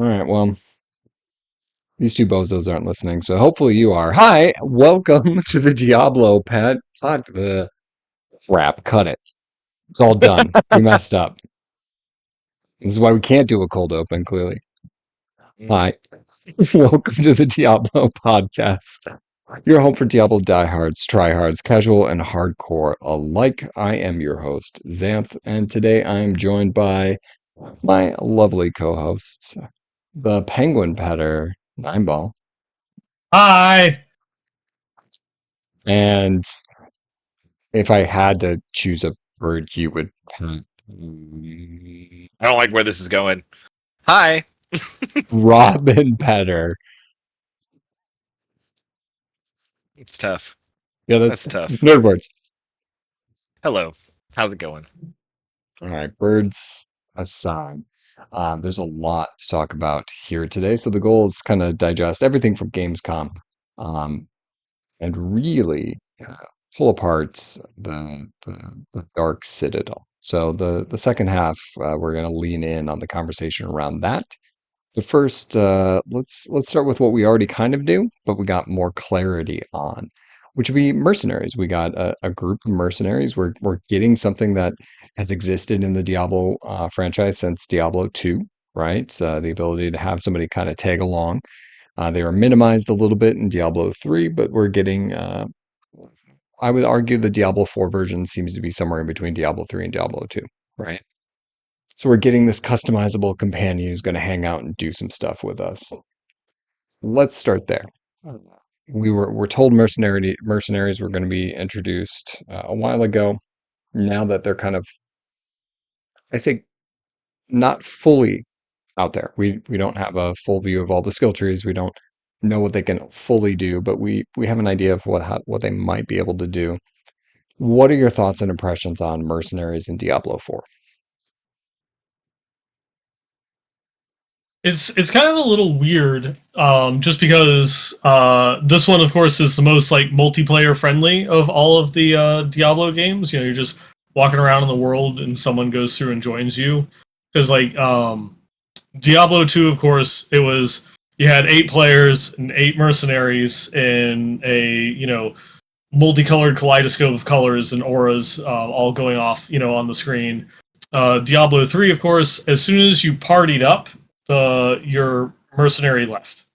All right, well, these two bozos aren't listening, so hopefully you are. Hi, welcome to the Diablo pet. Crap, cut it. It's all done. We messed up. This is why we can't do a cold open, clearly. Hi, welcome to the Diablo podcast. Your home for Diablo diehards, tryhards, casual, and hardcore alike. I am your host, Xanth, and today I am joined by my lovely co-hosts, the Penguin Petter, Nineball, Hi. and if I had to choose a bird, you would pet I don't like where this is going. Hi. Robin Petter. It's tough. Yeah, that's That's tough. nerd words. Hello. How's it going? All right, birds aside. There's a lot to talk about here today. So the goal is kind of digest everything from Gamescom, um, and really pull apart the Dark Citadel. So the second half, we're going to lean in on the conversation around that. But first, let's start with what we already kind of do, but we got more clarity on, which would be mercenaries. We got a group of mercenaries. We're getting something that has existed in the Diablo franchise since Diablo 2, right? The ability to have somebody kind of tag along. They were minimized a little bit in Diablo 3, but we're getting, I would argue the Diablo 4 version seems to be somewhere in between Diablo 3 and Diablo 2, right? So we're getting this customizable companion who's going to hang out and do some stuff with us. Let's start there. We're told mercenaries were going to be introduced a while ago. Now that they're kind of, I say, not fully out there. We don't have a full view of all the skill trees. We don't know what they can fully do, but we have an idea of what they might be able to do. What are your thoughts and impressions on mercenaries in Diablo 4? It's kind of a little weird, just because this one, of course, is the most like multiplayer friendly of all of the Diablo games. You know, you're just walking around in the world and someone goes through and joins you. Because Diablo 2, of course, it was you had 8 players and 8 mercenaries in a multicolored kaleidoscope of colors and auras, all going off on the screen. Diablo 3, of course, as soon as you partied up, your mercenary left.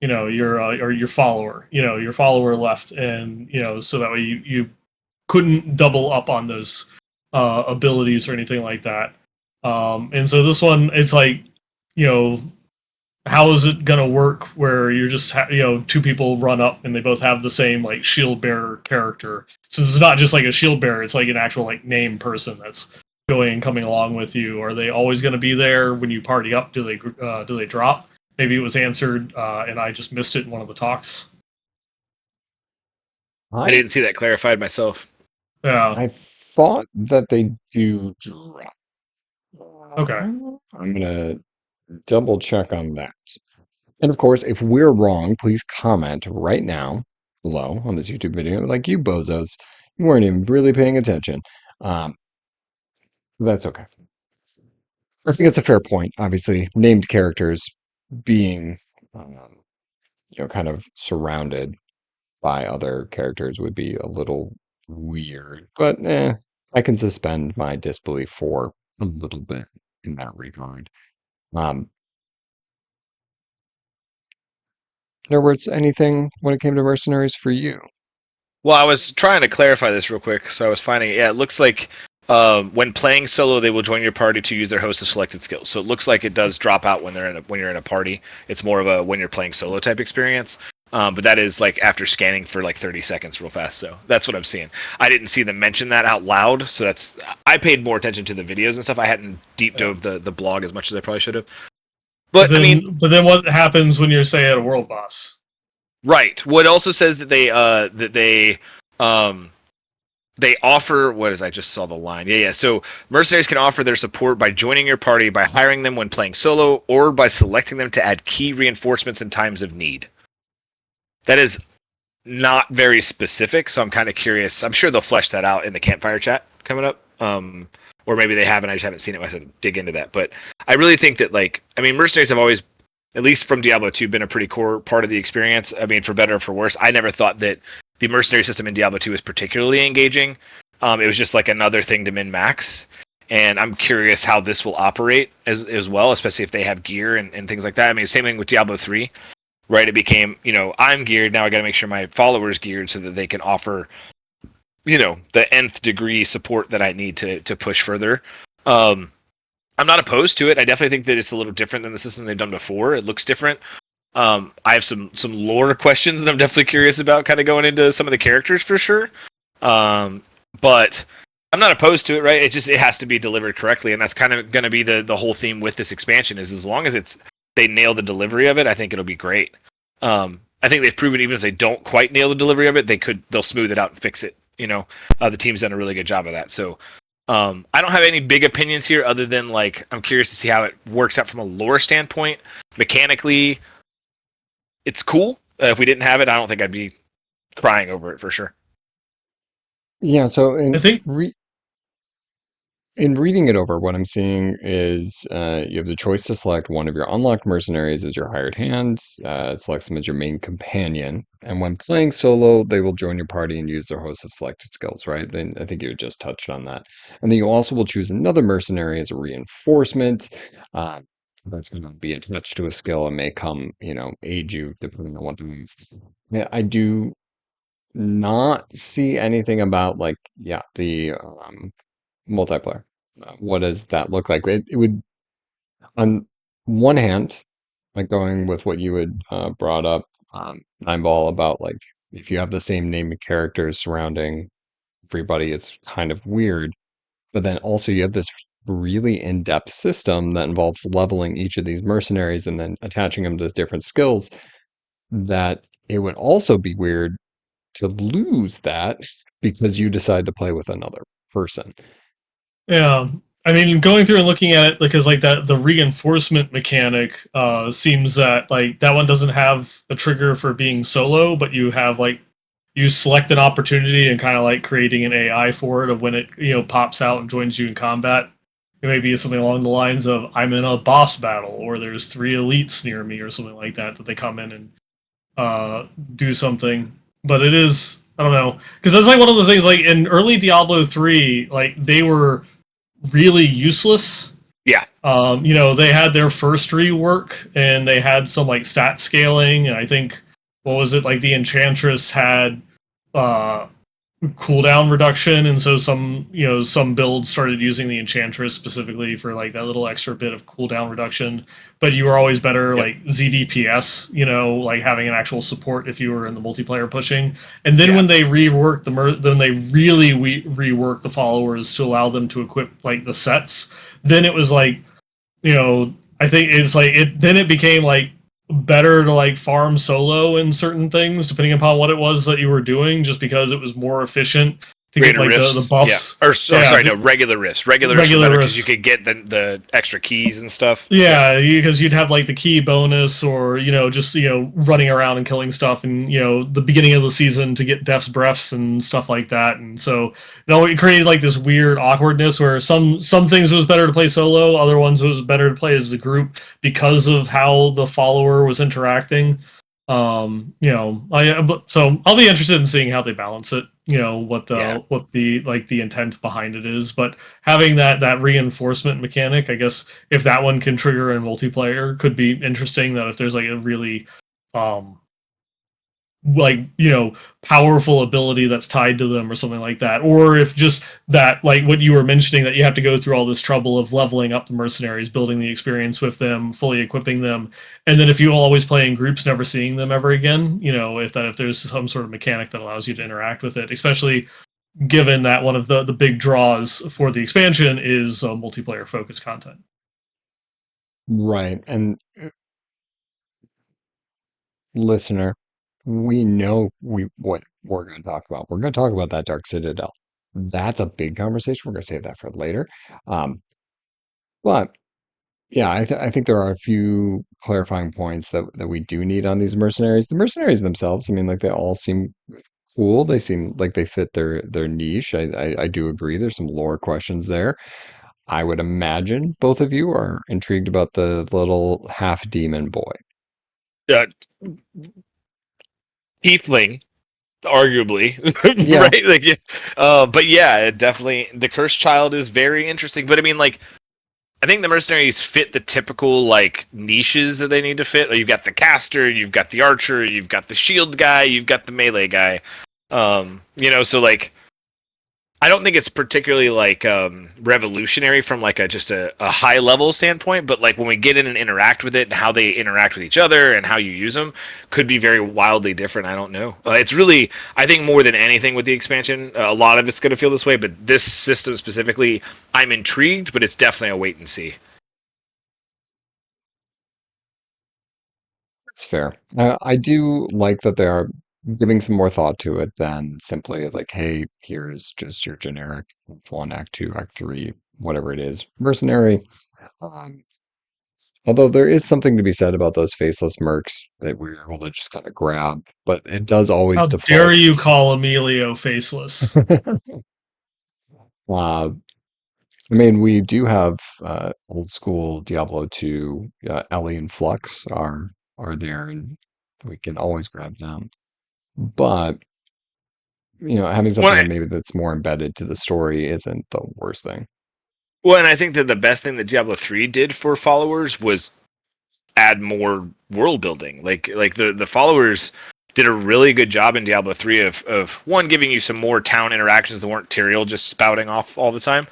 Or your follower. Your follower left, and so that way you couldn't double up on those abilities or anything like that. And so this one, it's like, you know, how is it gonna work where you're just 2 people run up and they both have the same like shield bearer character? Since it's not just like a shield bearer, it's like an actual like named person that's going and coming along with you. Are they always going to be there when you party up? Do they drop? Maybe it was answered and I just missed it in one of the talks. I didn't see that clarified myself. Yeah. I thought that they do drop. Okay. I'm gonna double check on that. And of course, if we're wrong, please comment right now below on this YouTube video. Like you bozos, you weren't even really paying attention. Um, that's okay. I think it's a fair point. Obviously, named characters being, kind of surrounded by other characters would be a little weird. But I can suspend my disbelief for a little bit in that regard. Um, Norbert's anything when it came to mercenaries for you? Well, I was trying to clarify this real quick, so I was finding it. Yeah, it looks like when playing solo, they will join your party to use their host of selected skills. So it looks like it does drop out when you're in a party. It's more of a when you're playing solo type experience. But that is like after scanning for like 30 seconds real fast. So that's what I'm seeing. I didn't see them mention that out loud. So I paid more attention to the videos and stuff. I hadn't deep dove the blog as much as I probably should have. But then what happens when you're, say, at a world boss? Right. Well, it also says that they offer, what is, I just saw the line. Yeah. So mercenaries can offer their support by joining your party, by hiring them when playing solo, or by selecting them to add key reinforcements in times of need. That is not very specific, so I'm kind of curious. I'm sure they'll flesh that out in the campfire chat coming up. Or maybe they haven't. I just haven't seen it. I have to dig into that. But I really think that, mercenaries have always at least from Diablo 2, been a pretty core part of the experience. I mean, for better or for worse, I never thought that the mercenary system in Diablo 2 was particularly engaging. It was just like another thing to min max. And I'm curious how this will operate as well, especially if they have gear and things like that. I mean, same thing with Diablo 3, right? It became, I'm geared, now I got to make sure my followers geared so that they can offer, the nth degree support that I need to push further. I'm not opposed to it. I definitely think that it's a little different than the system they've done before. It looks different. I have some lore questions that I'm definitely curious about, kind of going into some of the characters for sure. But I'm not opposed to it, right? It has to be delivered correctly, and that's kind of going to be the whole theme with this expansion. Is as long as they nail the delivery of it, I think it'll be great. I think they've proven even if they don't quite nail the delivery of it, they'll smooth it out and fix it. The team's done a really good job of that. So I don't have any big opinions here other than like I'm curious to see how it works out from a lore standpoint. Mechanically, it's cool. If we didn't have it, I don't think I'd be crying over it for sure. Yeah, so I think in reading it over, what I'm seeing is you have the choice to select one of your unlocked mercenaries as your hired hands. It selects them as your main companion. And when playing solo, they will join your party and use their host of selected skills, right? And I think you just touched on that. And then you also will choose another mercenary as a reinforcement. Uh, that's going to be attached to a skill and may come, aid you depending on what it is. Yeah, I do not see anything about like, yeah, the multiplayer. What does that look like? It would, on one hand, like going with what you had brought up, Nine Ball, about like if you have the same name of characters surrounding everybody, it's kind of weird. But then also you have this really in-depth system that involves leveling each of these mercenaries and then attaching them to different skills, that it would also be weird to lose that because you decide to play with another person. Yeah, I mean, going through and looking at it because like that the reinforcement mechanic seems that like that one doesn't have a trigger for being solo, but you have like you select an opportunity and kind of like creating an AI for it of when it pops out and joins you in combat. It may be something along the lines of I'm in a boss battle or there's three elites near me or something like that they come in and do something. But it is I don't know because that's like one of the things like in early Diablo 3 like they were really useless. Yeah. They had their first rework and they had some like stat scaling, and I think what was it like the Enchantress had uh cooldown reduction, and so some builds started using the Enchantress specifically for like that little extra bit of cooldown reduction. But you were always better Yep. like ZDPS, like having an actual support if you were in the multiplayer pushing. And then Yeah. when they reworked then they really reworked the followers to allow them to equip like the sets. Then it was like, I think it's like it. Then it became like better to like farm solo in certain things depending upon what it was that you were doing, just because it was more efficient to get Greater like the rifts, yeah, buffs. or Yeah, sorry, no, regular rifts. Regular rifts were regular better because you risks. could get the extra keys and stuff. Yeah, Yeah, because you'd have like the key bonus, or just running around and killing stuff, and the beginning of the season to get Death's Breaths and stuff like that, and so it created like this weird awkwardness where some things it was better to play solo, other ones it was better to play as a group because of how the follower was interacting. So I'll be interested in seeing how they balance it. What yeah. the intent behind it is, but having that reinforcement mechanic, I guess if that one can trigger in multiplayer, could be interesting. That if there's like a really um like powerful ability that's tied to them or something like that, or if just that like what you were mentioning, that you have to go through all this trouble of leveling up the mercenaries, building the experience with them, fully equipping them, and then if you always play in groups, never seeing them ever again, if there's some sort of mechanic that allows you to interact with it, especially given that one of the big draws for the expansion is multiplayer focused content. Right. And listener, we know what we're going to talk about. We're going to talk about that Dark Citadel. That's a big conversation. We're going to save that for later. Um, but yeah, I think there are a few clarifying points that we do need on these mercenaries. The mercenaries themselves, I mean, like they all seem cool. They seem like they fit their niche. I do agree. There's some lore questions there. I would imagine both of you are intrigued about the little half demon boy. Uh, Tiefling, arguably, Yeah, right? Like, yeah. But yeah, it definitely the cursed child is very interesting. But I mean, like, I think the mercenaries fit the typical like niches that they need to fit. Like, you've got the caster, you've got the archer, you've got the shield guy, you've got the melee guy. So like I don't think it's particularly like revolutionary from like a high level standpoint, but like when we get in and interact with it and how they interact with each other and how you use them could be very wildly different. I don't know. It's really, I think more than anything with the expansion, a lot of it's going to feel this way, but this system specifically, I'm intrigued, but it's definitely a wait and see. that's fair. I do like that they are giving some more thought to it than simply like, hey, here's just your generic Act 1, Act 2, Act 3, whatever it is, mercenary. Um, Although there is something to be said about those faceless mercs that we were able to just kind of grab, but it does always How dare default. you call Emilio faceless? I mean, we do have old school Diablo 2, Ellie and Flux are there, and we can always grab them. But having Well, something that maybe that's more embedded to the story isn't the worst thing. and I think that the best thing that Diablo 3 did for followers was add more world building. Like the followers did a really good job in Diablo 3 of one giving you some more town interactions that weren't Tyrael just spouting off all the time,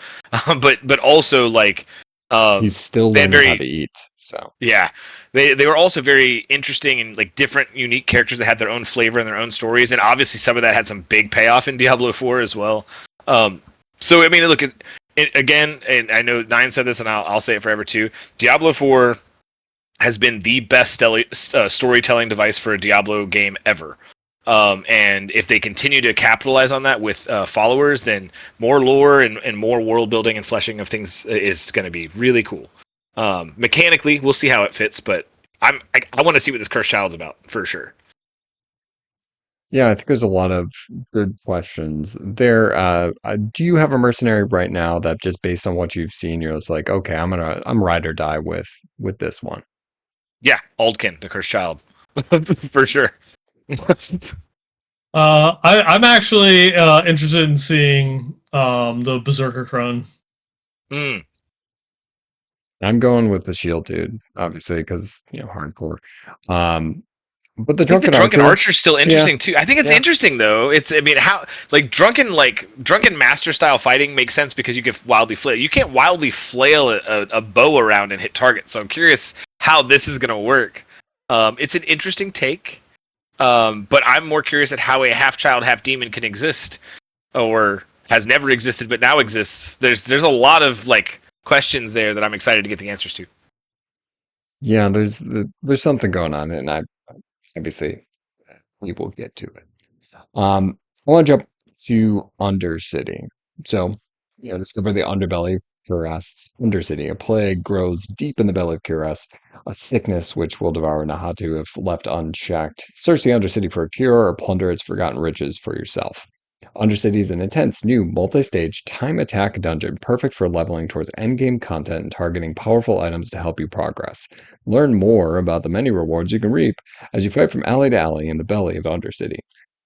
but also like He's still they had learning how very to eat, so yeah they were also very interesting and like different unique characters that had their own flavor and their own stories, and obviously some of that had some big payoff in Diablo 4 as well. So I mean, look it again, and I know Nine said this, and I'll say it forever too. Diablo 4 has been the best storytelling device for a Diablo game ever. And if they continue to capitalize on that with followers, then more lore and more world building and fleshing of things is going to be really cool. Mechanically, we'll see how it fits, but I want to see what this cursed child's about for sure. yeah, I think there's a lot of good questions there. Do you have a mercenary right now that just based on what you've seen, you're just like, okay, I'm ride or die with this one. Yeah, Aldkin, the cursed child, for sure. I'm actually interested in seeing the Berserker Crone. Mm. I'm going with the shield dude, obviously, because hardcore. Um, but the I think the drunken drunken archer, archer's still yeah, interesting too. I think it's yeah, interesting though. It's I mean how drunken master style fighting makes sense because you can wildly flail. You can't wildly flail a bow around and hit targets. So I'm curious how this is going to work. It's an interesting take, but I'm more curious at how a half child half demon can exist or has never existed but now exists. There's a lot of like questions there that I'm excited to get the answers to. yeah. There's something going on, and I obviously we will get to it. I want to jump to Undercity. So, discover the underbelly of Kuras. Undercity, a plague grows deep in the belly of Kuras, a sickness which will devour Nahatu if left unchecked. Search the Undercity for a cure or plunder its forgotten riches for yourself. Undercity is an intense, new, multi-stage, time attack dungeon perfect for leveling towards endgame content and targeting powerful items to help you progress. Learn more about the many rewards you can reap as you fight from alley to alley in the belly of Undercity.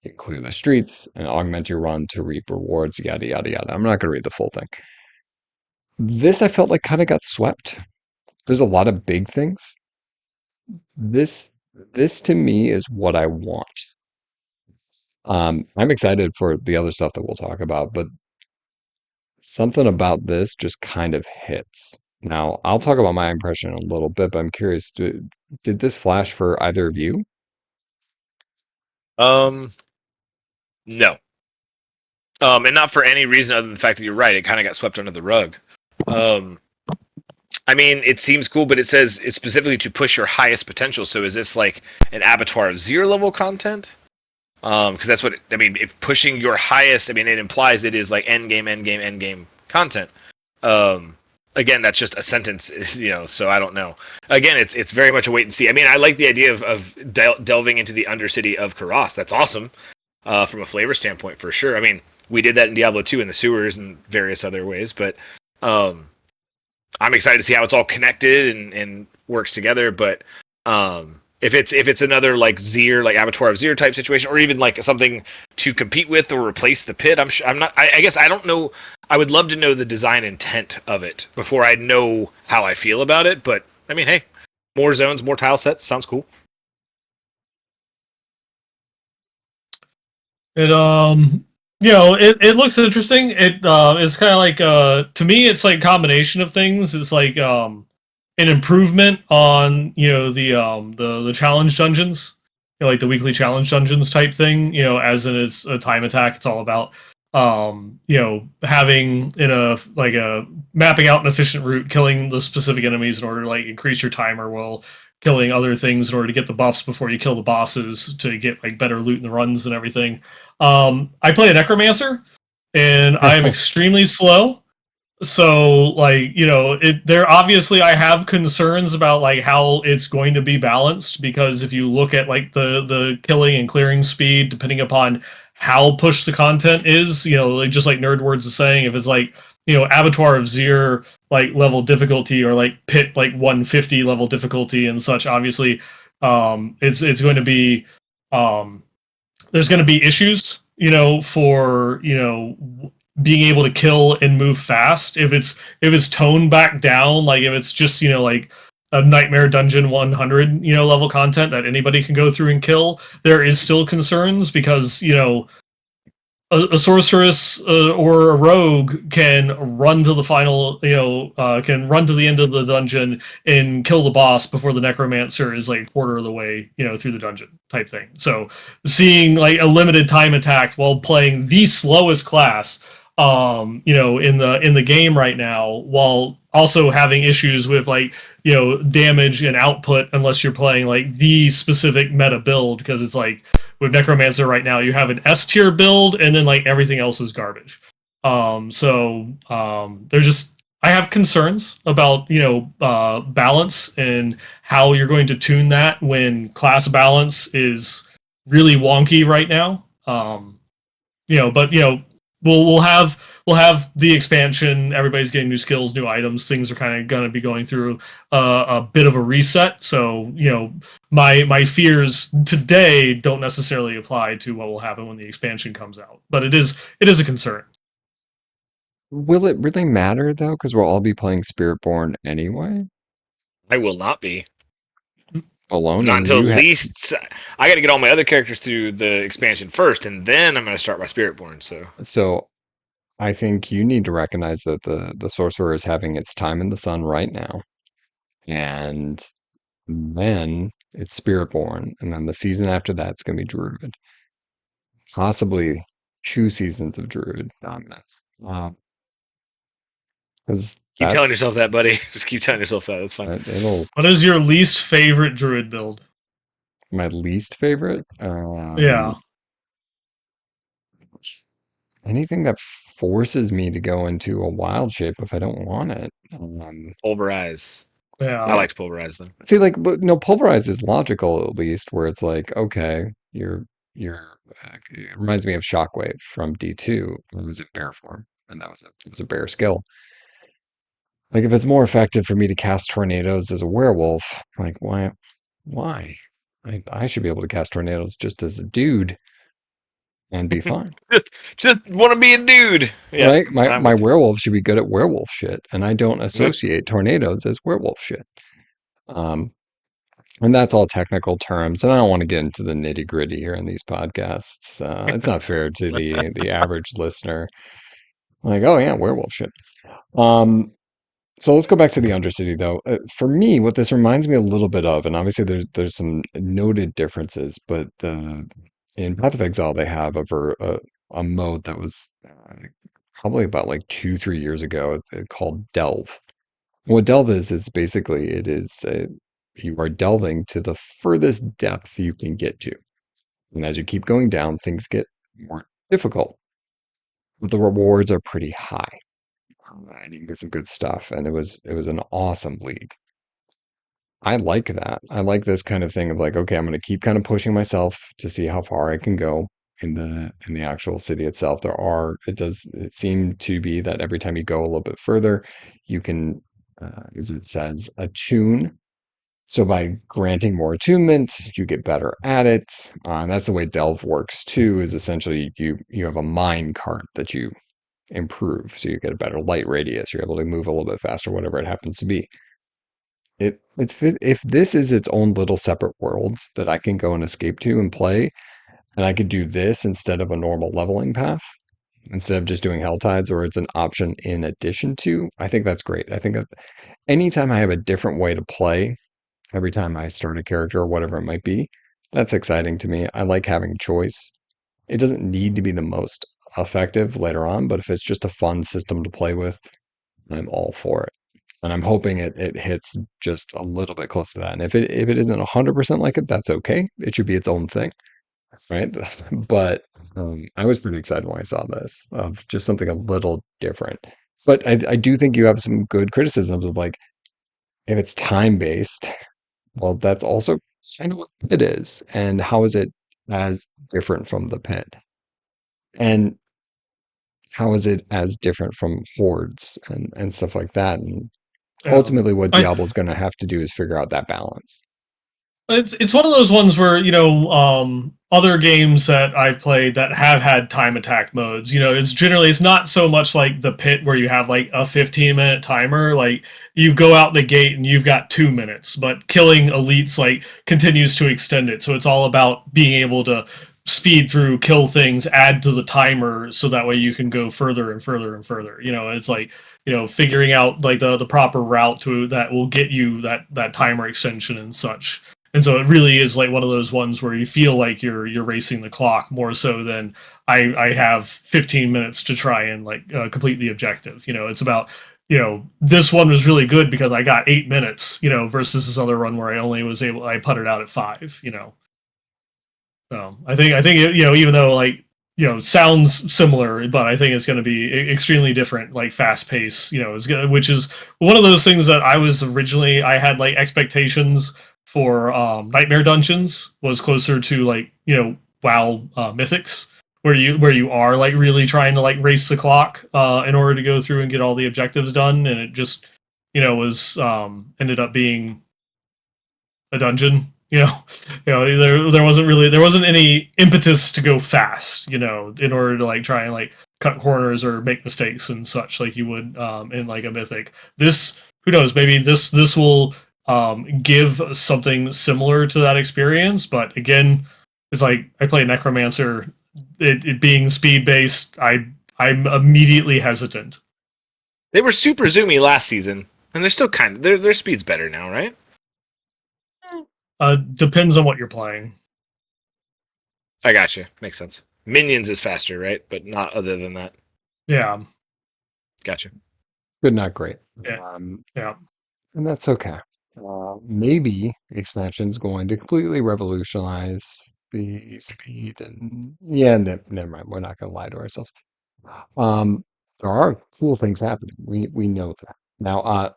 You can clear the streets and augment your run to reap rewards, yada, yada, yada. I'm not going to read the full thing. This, I felt like, kind of got swept. There's a lot of big things. This, this to me is what I want. I'm excited for the other stuff that we'll talk about, but something about this just kind of hits. Now, I'll talk about my impression in a little bit, but I'm curious, did this flash for either of you? Um, no. And not for any reason other than the fact that you're right. It kind of got swept under the rug. Um, I mean, it seems cool, but it says it's specifically to push your highest potential. So is this like an abattoir of zero level content? Because that's what I mean. If pushing your highest, I mean, it implies it is like end game, end game, end game content. Um, Again, that's just a sentence, So I don't know. Again, it's very much a wait and see. I mean, I like the idea of delving into the undercity of Karas. That's awesome. From a flavor standpoint, for sure. I mean, we did that in Diablo 2 in the sewers and various other ways, but I'm excited to see how it's all connected and works together. But if it's another like Zir, like Abattoir of Zir type situation, or even like something to compete with or replace the pit, I'm not. I guess I don't know. I would love to know the design intent of it before I know how I feel about it. But I mean, hey, more zones, more tile sets, sounds cool. It it looks interesting. It's kind of like to me it's like a combination of things. It's like an improvement on the challenge dungeons, like the weekly challenge dungeons type thing. As in it's a time attack. It's all about having in a like a mapping out an efficient route, killing the specific enemies in order to like increase your timer while killing other things in order to get the buffs before you kill the bosses to get like better loot in the runs and everything. I play a necromancer and I am extremely slow. So like, there obviously I have concerns about like how it's going to be balanced, because if you look at like the killing and clearing speed depending upon how pushed the content is, like just like Nerdwords is saying, if it's like, Abattoir of Zir like level difficulty or like Pit like 150 level difficulty and such, obviously it's going to be um there's going to be issues, for being able to kill and move fast. If it's toned back down, like if it's just like a Nightmare Dungeon 100 level content that anybody can go through and kill, there is still concerns because a sorceress or a rogue can run to the final, can run to the end of the dungeon and kill the boss before the necromancer is like a quarter of the way, through the dungeon type thing. So seeing like a limited time attack while playing the slowest class, in the game right now, while also having issues with like damage and output unless you're playing like the specific meta build, because it's like with Necromancer right now, you have an S tier build, and then like everything else is garbage. There's just I have concerns about balance and how you're going to tune that when class balance is really wonky right now. But we'll have the expansion. Everybody's getting new skills, new items. Things are kind of going to be going through a bit of a reset. So my fears today don't necessarily apply to what will happen when the expansion comes out. But it is a concern. Will it really matter though? Because we'll all be playing Spiritborn anyway, I will not be. alone, Not and until at you have. least I got to get all my other characters through the expansion first, and then I'm going to start my Spiritborn. So So I think you need to recognize that the sorcerer is having its time in the sun right now, and then it's Spiritborn, and then the season after that's going to be Druid, possibly 2 seasons of Druid dominance. Because keep telling that's yourself that, buddy. Just keep telling yourself that. That's fine. it'll What is your least favorite druid build? my least favorite. Yeah. Anything that forces me to go into a wild shape if I don't want it. Pulverize. I Yeah. like Pulverize them. See, like, but no, pulverize is logical at least, where it's like, okay, you're. It reminds me of Shockwave from D2. It was in bear form, and it was a bear skill. Like, if it's more effective for me to cast tornadoes as a werewolf, like, why? I should be able to cast tornadoes just as a dude and be fine. Just want to be a dude. Yeah, Right? My I'm my with you. werewolf should be good at werewolf shit, and I don't Yep. associate tornadoes as werewolf shit. Um, and that's all technical terms, and I don't want to get into the nitty gritty here in these podcasts. It's not fair to the average listener. Like, oh yeah, werewolf shit. Um, so let's go back to the Undercity though. For me, what this reminds me a little bit of, and obviously there's some noted differences, but in Path of Exile they have a mode that was probably about like 2-3 years ago called Delve. What Delve is basically you are delving to the furthest depth you can get to, and as you keep going down, things get more difficult, but the rewards are pretty high, and you can get some good stuff. And it was an awesome league. I like that. I like this kind of thing of like, okay, I'm going to keep kind of pushing myself to see how far I can go in the actual city itself. It does it seem to be that every time you go a little bit further, you can as it says, attune. So by granting more attunement, you get better at it. And that's the way Delve works too, is essentially you have a mine cart that you improve. So you get a better light radius, you're able to move a little bit faster, whatever it happens to be. If this is its own little separate world that I can go and escape to and play, and I could do this instead of a normal leveling path, instead of just doing Hell Tides, or it's an option in addition to, I think that's great. I think that anytime I have a different way to play, every time I start a character or whatever it might be, that's exciting to me. I like having choice. It doesn't need to be the most effective later on, but if it's just a fun system to play with, I'm all for it. And I'm hoping it hits just a little bit close to that. And if it isn't 100% like it, that's okay. It should be its own thing, right? But I was pretty excited when I saw this of just something a little different. But I do think you have some good criticisms of like if it's time based, well, that's also kind of what it is. And how is it as different from the pit? And how is it as different from hordes and stuff like that? And Yeah. ultimately, what I Diablo's going to have to do is figure out that balance. It's one of those ones where other games that I've played that have had time attack modes. It's not so much like the pit where you have like a 15-minute timer. Like you go out the gate and you've got 2 minutes, but killing elites like continues to extend it. So it's all about being able to speed through, kill things, add to the timer, so that way you can go further and further and further. It's like figuring out like the proper route to that will get you that timer extension and such. And so it really is like one of those ones where you feel like you're racing the clock more so than I have 15 minutes to try and like complete the objective. It's about this one was really good because I got 8 minutes. Versus this other run where I putted out at 5. So I think even though like sounds similar, but I think it's going to be extremely different, like fast pace. Which is one of those things that I had like expectations for Nightmare Dungeons was closer to like WoW Mythics, where you are like really trying to like race the clock in order to go through and get all the objectives done, and it just was ended up being a dungeon. There wasn't any impetus to go fast, in order to like try and like cut corners or make mistakes and such like you would in like a mythic. This, who knows, maybe this will give something similar to that experience, but again, it's like I play Necromancer, it being speed based, I'm immediately hesitant. They were super zoomy last season, and they're still kind of their speed's better now, right? Depends on what you're playing. I got you. Makes sense. Minions is faster, right? But not other than that. Yeah. Gotcha. Good, not great. Yeah. Yeah. And that's okay. Maybe expansion's going to completely revolutionize the speed and yeah, never mind. We're not going to lie to ourselves. Um, there are cool things happening. We know that. Now,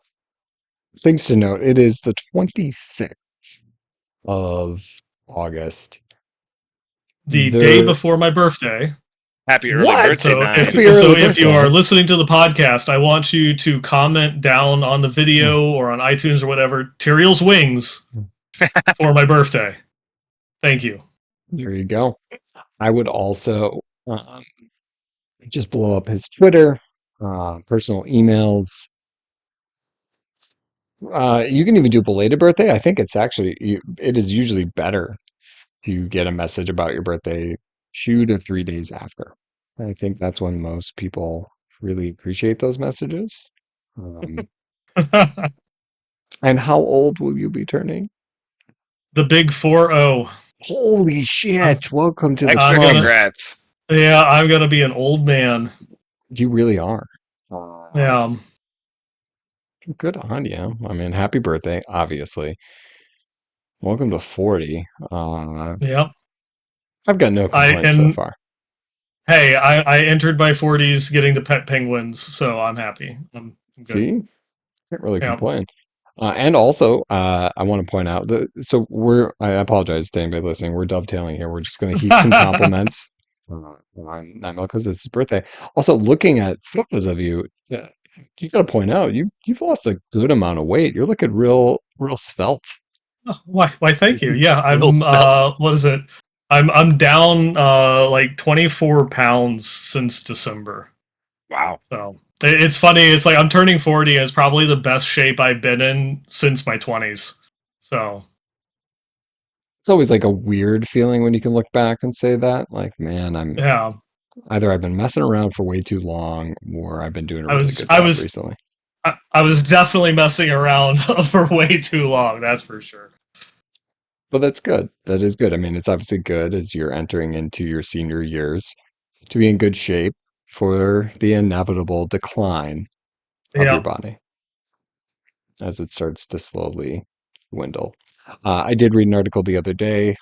things to note, it is the 26th of August. The day There, before my birthday. Happy early what? birthday, So Nine. Happy early if you birthday. are listening to the podcast, I want you to comment down on the Hmm. video or on iTunes or whatever, Tyrael's wings for my birthday. Thank you. There you go. I would also just blow up his Twitter, personal emails. You can even do belated birthday. I think it's actually it is usually better to get a message about your birthday 2 to 3 days after. I think that's when most people really appreciate those messages. Um, and how old will you be turning? The big 4-0. Holy I'm, shit! Welcome to the Extra I'm club. gonna congrats. I'm gonna be an old man. You really are. Uh, Yeah. good on you. I mean, happy birthday, obviously. Welcome to 40. Yeah. I've got no I complaints so and far. hey, I entered my 40s getting to pet penguins, so I'm happy. I'm good. See? Can't really Yeah. complain. And also, I want to point out that so I apologize to anybody listening. We're dovetailing here. We're just going to heap some compliments on Nigel because it's his birthday. Also, looking at photos of you, you got to point out you've lost a good amount of weight. You're looking real svelte. Oh, why? Thank you. Yeah, Real I'm. felt. What is it? I'm down like 24 pounds since December. Wow. So it's funny. It's like I'm turning 40, and it's probably the best shape I've been in since my 20s. So It's always like a weird feeling when you can look back and say that. Like, man, yeah, I've been messing around for way too long, or I've been doing a I really was good I job was recently. I was definitely messing around for way too long. That's for sure. But that's good. That is good. I mean, it's obviously good as you're entering into your senior years to be in good shape for the inevitable decline of your Yeah, body as it starts to slowly dwindle. I did read an article the other day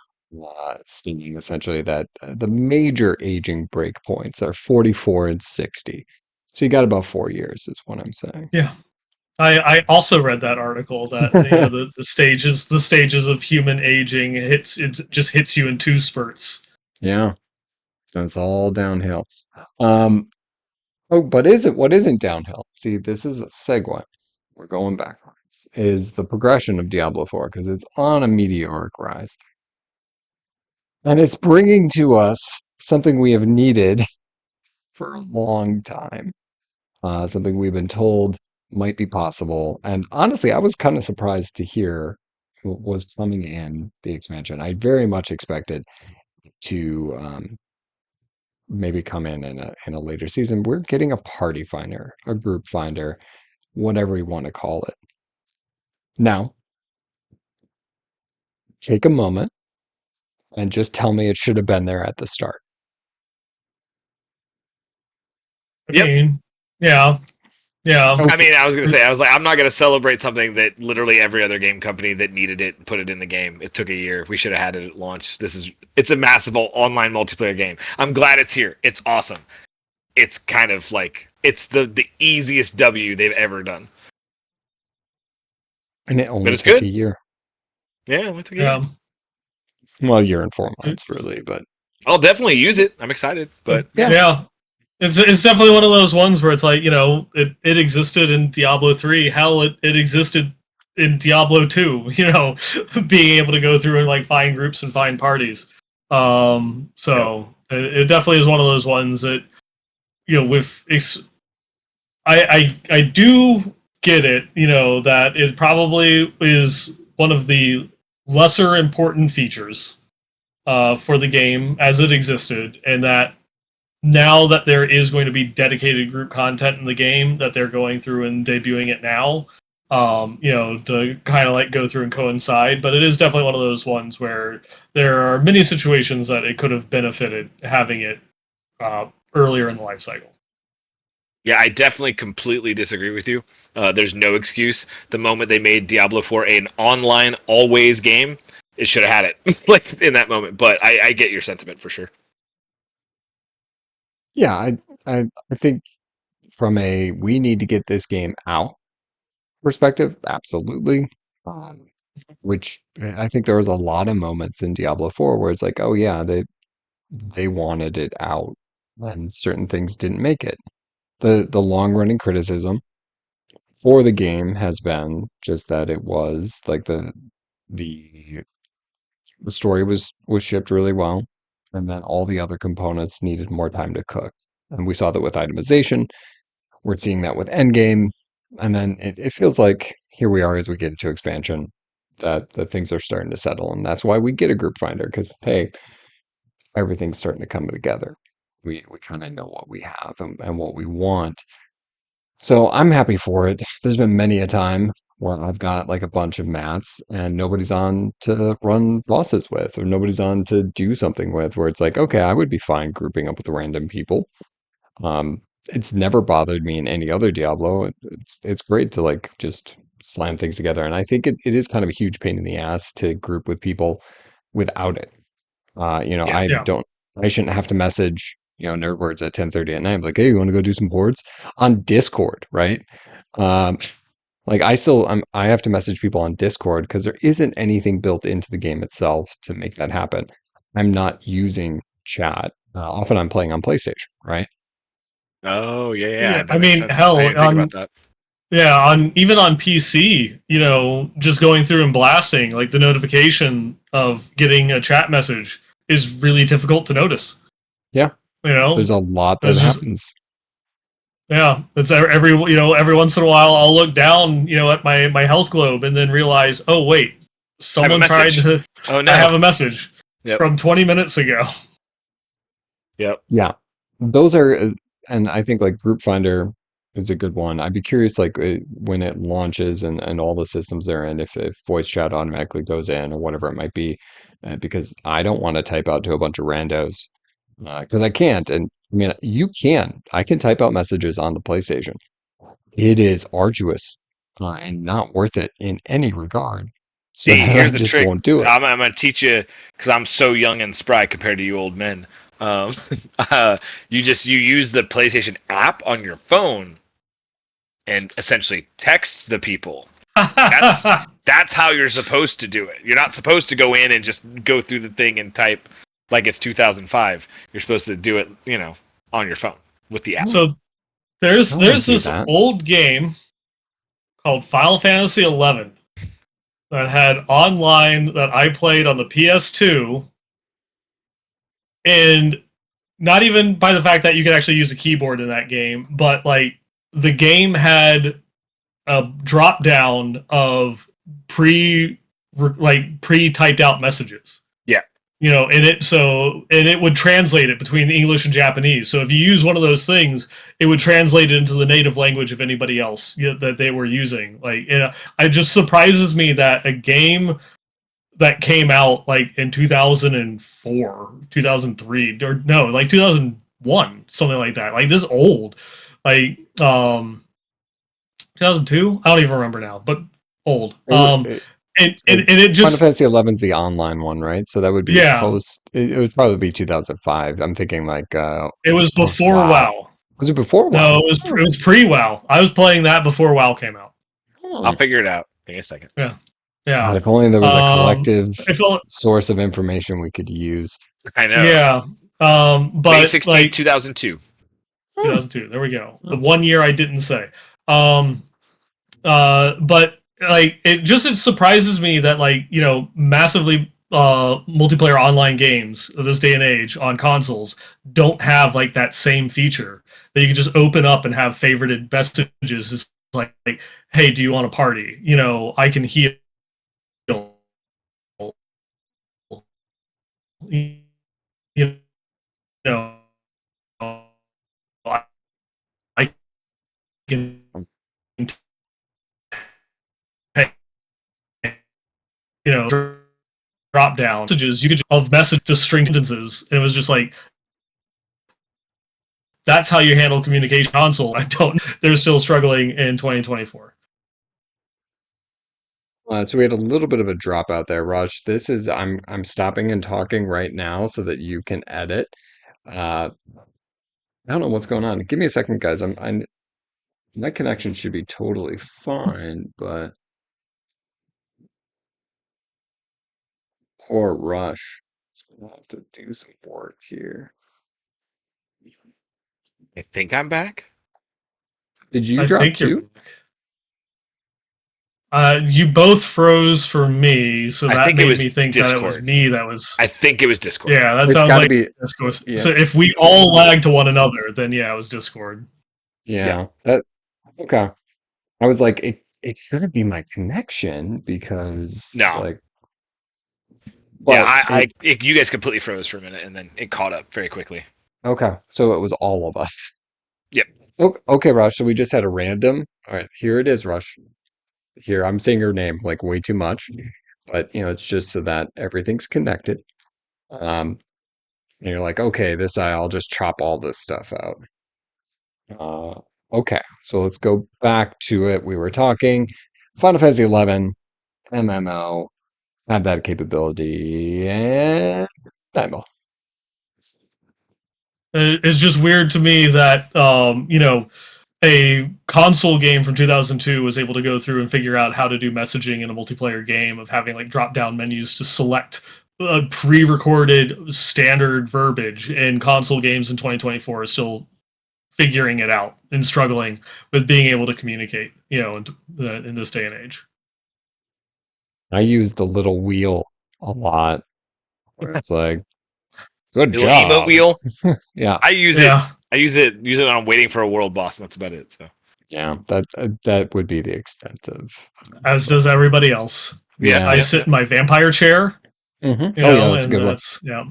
stating essentially that the major aging breakpoints are 44 and 60. So you got about 4 years, is what I'm saying. yeah. I also read that article that the stages of human aging hits it just hits you in two spurts. Yeah, that's all downhill. Um, oh, but is it what isn't downhill? See, this is a segue. We're going backwards. Is the progression of Diablo 4 because it's on a meteoric rise. And it's bringing to us something we have needed for a long time, something we've been told might be possible. And honestly, I was kind of surprised to hear what was coming in the expansion. I very much expected to maybe come in a later season. We're getting a party finder, a group finder, whatever you want to call it. Now, take a moment and just tell me it should have been there at the start. I Yep. mean, yeah, yeah. I Okay. mean, I was gonna say, I was like, I'm not gonna celebrate something that literally every other game company that needed it put it in the game. It took a year. We should have had it at launch. It's a massive online multiplayer game. I'm glad it's here. It's awesome. It's kind of like it's the easiest W they've ever done. And it But only it's took a good. year. Yeah, it took a year. Yeah. Well, a year and 4 months, really, but I'll definitely use it. I'm excited. But yeah. yeah. Yeah. It's definitely one of those ones where it's like, it existed in Diablo 3. Hell, it existed in Diablo 2, being able to go through and like find groups and find parties. Yep. So it definitely is one of those ones that, with I do get it, that it probably is one of the lesser important features for the game as it existed, and that now that there is going to be dedicated group content in the game that they're going through and debuting it now, to kind of like go through and coincide. But it is definitely one of those ones where there are many situations that it could have benefited having it earlier in the life cycle. Yeah, I definitely completely disagree with you. There's no excuse. The moment they made Diablo 4 an online always game, it should have had it like in that moment. But I get your sentiment for sure. Yeah, I think from a we need to get this game out perspective, absolutely. Um, which I think there was a lot of moments in Diablo 4 where it's like, oh yeah, they wanted it out and certain things didn't make it. The long running criticism for the game has been just that it was like the the story was shipped really well, and then all the other components needed more time to cook. And we saw that with itemization. We're seeing that with Endgame, and then it feels like here we are as we get into expansion that things are starting to settle, and that's why we get a group finder because hey, everything's starting to come together. We kind of know what we have and what we want. So I'm happy for it. There's been many a time where I've got like a bunch of mats and nobody's on to run bosses with, or nobody's on to do something with, where it's like, okay, I would be fine grouping up with random people. Um, it's never bothered me in any other Diablo. It's great to like just slam things together. And I think it is kind of a huge pain in the ass to group with people without it. Yeah. I Yeah. don't, I shouldn't have to message, nerdwords at 10:30 at night, like, hey, you want to go do some boards on Discord, right? Um, like I have to message people on Discord because there isn't anything built into the game itself to make that happen. I'm not using chat. Often I'm playing on PlayStation, right? Oh yeah, Yeah, that I makes mean, sense. I hell, didn't think about that. yeah, even on PC, just going through and blasting, like the notification of getting a chat message is really difficult to notice. Yeah, You know, there's a lot that it's just happens. yeah, it's every once in a while I'll look down, at my health globe and then realize, oh wait, I have a someone tried message. to. Oh I no. have a message Yep. from 20 minutes ago. Yep. Yeah, those are, and I think like Group Finder is a good one. I'd be curious, like when it launches and all the systems they're in, if voice chat automatically goes in or whatever it might be, because I don't want to type out to a bunch of randos because I can't. And I mean, you can. I can type out messages on the PlayStation. It is arduous and not worth it in any regard. So See, I here's the just trick. won't do it. I'm going to teach you because I'm so young and spry compared to you old men. Um, you use the PlayStation app on your phone and essentially text the people. That's that's how you're supposed to do it. You're not supposed to go in and just go through the thing and type like it's 2005. You're supposed to do it, on your phone with the app. So I there's want to there's do this that. old game called Final Fantasy 11 that had online that I played on the PS2, and not even by the fact that you could actually use a keyboard in that game, but like the game had a drop down of pre typed out messages. Yeah. And it would translate it between English and Japanese. So if you use one of those things, it would translate it into the native language of anybody else that they were using. It just surprises me that a game that came out like in 2004, 2003, or no, like 2001, something like that. Like this old, like 2002. I don't even remember now, but old. And So it Final just Fantasy 11's the online one, right? So that would be yeah, post. It would probably be 2005. I'm thinking like it was post before WoW. WoW. Was it before WoW? No, it was pre WoW. I was playing that before WoW came out. I'll Oh. figure it out. Give me a second. Yeah, God, yeah. if only there was a collective I felt source of information we could use. I know. yeah. May But 16th, like 2002. 2002. There we go. The Oh. 1 year I didn't say. Um, but like it surprises me that massively multiplayer online games of this day and age on consoles don't have like that same feature that you can just open up and have favorited messages. It's like, hey, do you want a party? I can heal. You know, I can pay, drop down messages. You could of message to string sentences, and it was just like that's how you handle communication console. I don't. They're still struggling in 2024. So we had a little bit of a dropout there, Raj. This is I'm stopping and talking right now so that you can edit. Uh, I don't know what's going on. Give me a second, guys. My connection should be totally fine, but poor Rush. I'll have to do some work here. I think I'm back. Did you I drop think you're. too? You both froze for me, so I that think it made was me think that it was Discord. me that was. I think it was Discord. Yeah, that It's sounds got to like be, Discord. yeah, So if we all lag to one another, then yeah, it was Discord. Yeah. yeah. That okay. I was like, it shouldn't be my connection because No. like, Yeah, but it you guys completely froze for a minute and then it caught up very quickly. okay. So it was all of us. Yep. Okay, Rush. So we just had a random. All right, here it is, Rush. Here, I'm saying your name like way too much, but it's just so that everything's connected. And you're like, okay, I'll just chop all this stuff out. Okay, so let's go back to it. We were talking Final Fantasy 11 MMO had that capability, and Bible. It's just weird to me that a console game from 2002 was able to go through and figure out how to do messaging in a multiplayer game of having like drop down menus to select pre-recorded standard verbiage in console games in 2024 is still figuring it out and struggling with being able to communicate, in this day and age. I use the little wheel a lot where it's like, good Little emote job. wheel. Yeah. I use it. Yeah, Use it when I'm waiting for a world boss, and that's about it. So Yeah. That would be the extent of as does everybody else. yeah, yeah. I yeah, sit yeah. in my vampire chair, Oh yeah, that's a and good one. that's yeah.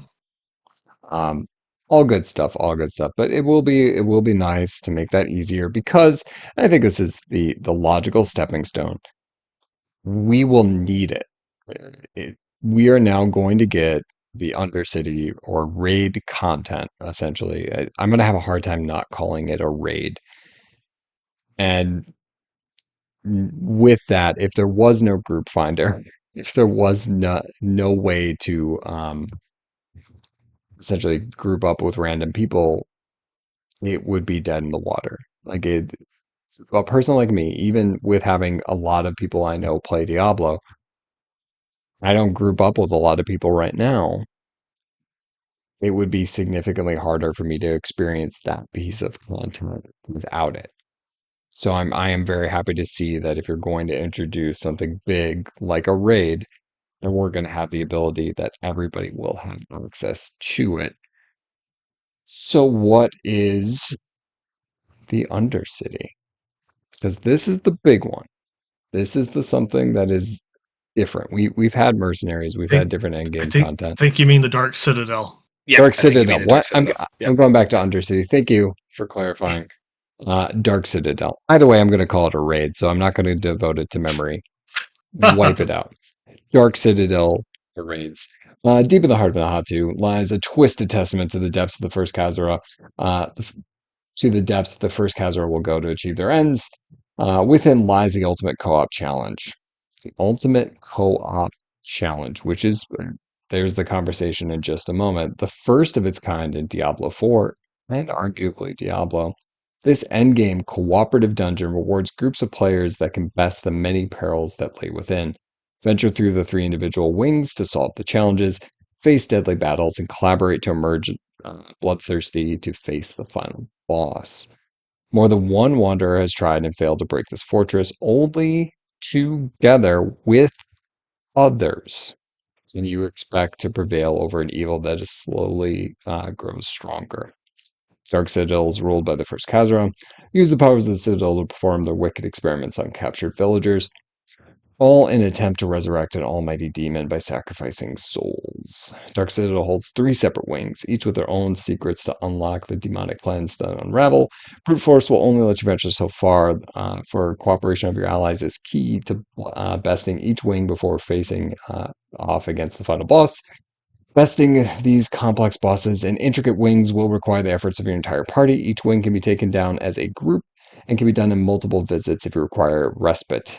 Um, all good stuff, all good stuff. But it will be nice to make that easier because I think this is the logical stepping stone. We will need it. We are now going to get the Undercity or raid content, essentially. I'm going to have a hard time not calling it a raid. And with that, if there was no group finder, if there was no way to essentially group up with random people, it would be dead in the water. Like a person like me, even with having a lot of people I know play Diablo, I don't group up with a lot of people right now. It would be significantly harder for me to experience that piece of content without it. So I am very happy to see that if you're going to introduce something big like a raid, then we're going to have the ability that everybody will have access to it. So what is the Undercity? Because this is the big one. This is the something that is different. We've had mercenaries, we've had think different I endgame think content. think you mean the Dark Citadel. Yeah, Dark I think you mean Citadel. the Dark What? I'm Citadel. Yep. I'm going back to Undercity. Thank you for clarifying. Dark Citadel. Either way, I'm going to call it a raid, so I'm not going to devote it to memory. Wipe it out. Dark Citadel raids. Deep in the heart of Nahatu lies a twisted testament to the depths of the first Khazra, to the depths the first Khazra will go to achieve their ends. Within lies the ultimate co-op challenge. The ultimate co-op challenge, which is there's the conversation in just a moment. The first of its kind in Diablo 4 and arguably Diablo. This endgame cooperative dungeon rewards groups of players that can best the many perils that lay within. Venture through the three individual wings to solve the challenges, face deadly battles, and collaborate to emerge bloodthirsty to face the final boss. More than one wanderer has tried and failed to break this fortress. Only together with others can you expect to prevail over an evil that is slowly grows stronger. Dark Citadel is ruled by the first Khazra. Use the powers of the Citadel to perform their wicked experiments on captured villagers, all in an attempt to resurrect an almighty demon by sacrificing souls. Dark Citadel holds three separate wings, each with their own secrets to unlock the demonic plans to unravel. Brute force will only let you venture so far, for cooperation of your allies is key to besting each wing before facing off against the final boss. Besting these complex bosses and intricate wings will require the efforts of your entire party. Each wing can be taken down as a group and can be done in multiple visits if you require respite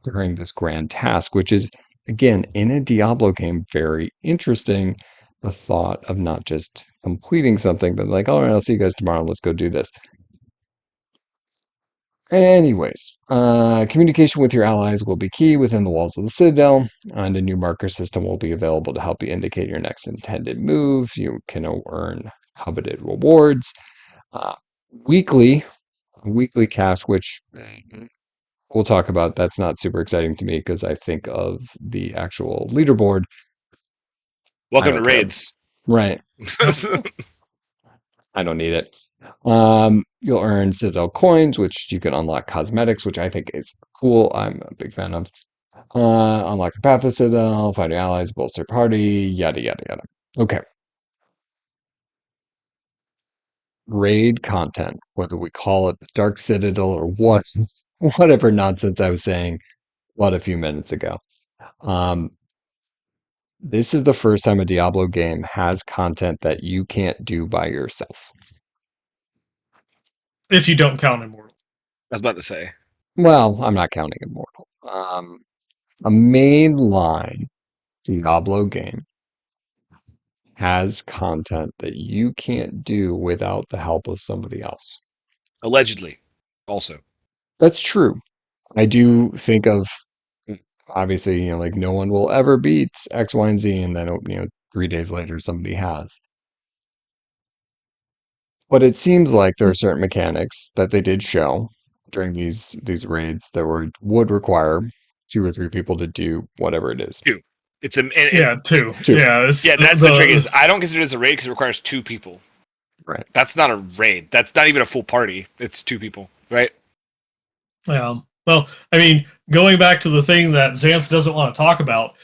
during this grand task, which is, again, in a Diablo game, very interesting. The thought of not just completing something, but like, all right, I'll see you guys tomorrow. Let's go do this. Anyways, communication with your allies will be key within the walls of the Citadel, and a new marker system will be available to help you indicate your next intended move. You can earn coveted rewards. Uh, weekly, weekly cash, which we'll talk about. That's not super exciting to me because I think of the actual leaderboard. I Welcome to don't care. raids. Right. I don't need it. You'll earn Citadel coins, which you can unlock cosmetics, which I think is cool. I'm a big fan of. Unlock the path of Citadel, find your allies, bolster party, yada yada yada. Okay. Raid content, whether we call it the Dark Citadel or what, whatever nonsense I was saying what a few minutes ago. Um, this is the first time a Diablo game has content that you can't do by yourself. If you don't count Immortal. I was about to say. Well, I'm not counting Immortal. A mainline Diablo game has content that you can't do without the help of somebody else. Allegedly. Also. That's true. I do think of obviously, like no one will ever beat X, Y, and Z, and then 3 days later somebody has. But it seems like there are certain mechanics that they did show during these raids that would require 2 or 3 people to do whatever it is. Two. It's a and Yeah, two. Two, Yeah, it's yeah, that's the trick. Is the I don't consider it as a raid because it requires 2 people. right? That's not a raid. That's not even a full party. It's 2 people, right? yeah. Well, I mean, going back to the thing that Xanth doesn't want to talk about,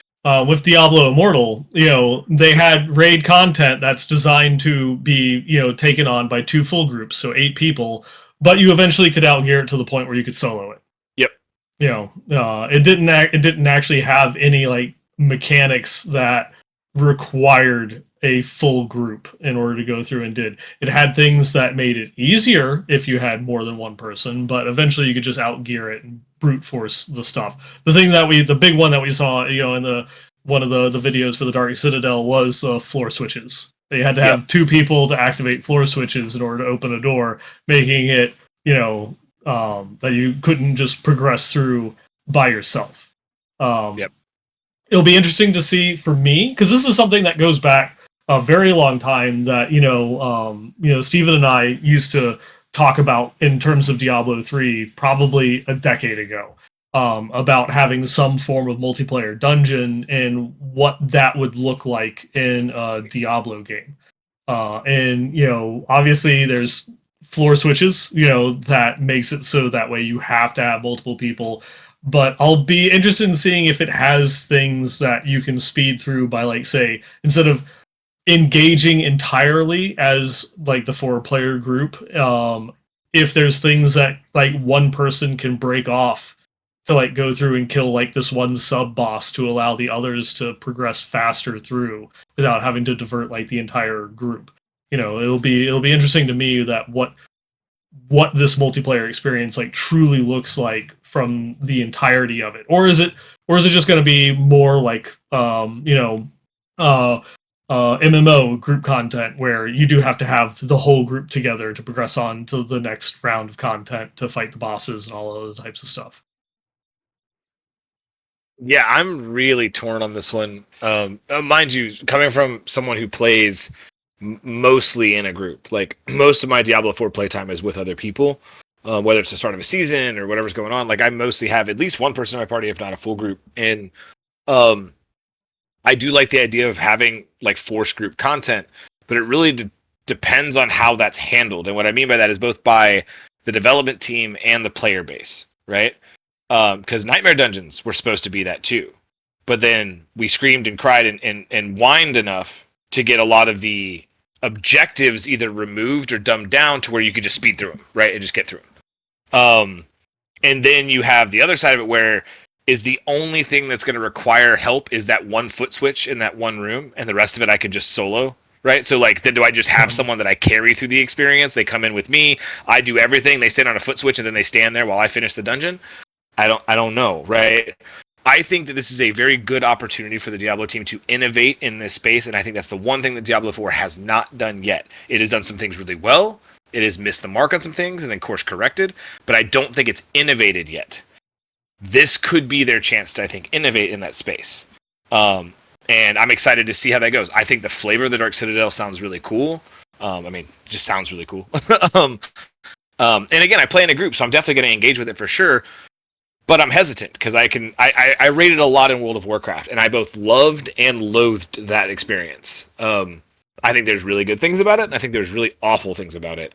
with Diablo Immortal, they had raid content that's designed to be, taken on by 2 full groups, so 8 people, but you eventually could outgear it to the point where you could solo it. Yep. It didn't actually have any like mechanics that required a full group in order to go through and did. It had things that made it easier if you had more than one person, but eventually you could just outgear it and brute force the stuff. The big one that we saw, in the one of the videos for the Dark Citadel was floor switches. They had to Yep. have 2 people to activate floor switches in order to open a door, making it, that you couldn't just progress through by yourself. Yep. It'll be interesting to see for me, because this is something that goes back a very long time that Steven and I used to talk about in terms of Diablo 3 probably a decade ago, about having some form of multiplayer dungeon and what that would look like in a Diablo game. And obviously there's floor switches, that makes it so that way you have to have multiple people. But I'll be interested in seeing if it has things that you can speed through by, like, say, instead of engaging entirely as like the 4-player group, if there's things that like one person can break off to like go through and kill like this one sub boss to allow the others to progress faster through without having to divert like the entire group. It'll be interesting to me that what this multiplayer experience like truly looks like from the entirety of it, or is it just going to be more like MMO group content where you do have to have the whole group together to progress on to the next round of content to fight the bosses and all other types of stuff. Yeah, I'm really torn on this one. Mind you, coming from someone who plays mostly in a group, like most of my Diablo 4 playtime is with other people, whether it's the start of a season or whatever's going on. Like I mostly have at least one person in my party, if not a full group. And I do like the idea of having like forced group content, but it really depends on how that's handled. And what I mean by that is both by the development team and the player base, right? Because Nightmare Dungeons were supposed to be that too, but then we screamed and cried and whined enough to get a lot of the objectives either removed or dumbed down to where you could just speed through them, right, and just get through them. And then you have the other side of it where is the only thing that's going to require help is that one foot switch in that one room, and the rest of it I could just solo. Right, so like, then do I just have someone that I carry through the experience? They come in with me, I do everything, they stand on a foot switch, and then they stand there while I finish the dungeon. I don't know, right? I think that this is a very good opportunity for the Diablo team to innovate in this space, and I think that's the one thing that Diablo 4 has not done yet. It has done some things really well. It has missed the mark on some things and then course corrected, but I don't think it's innovated yet. This could be their chance to, I think, innovate in that space. And I'm excited to see how that goes. I think the flavor of the Dark Citadel sounds really cool. It just sounds really cool. And again, I play in a group, so I'm definitely going to engage with it for sure. But I'm hesitant because I rated a lot in World of Warcraft, and I both loved and loathed that experience. I think there's really good things about it, and I think there's really awful things about it.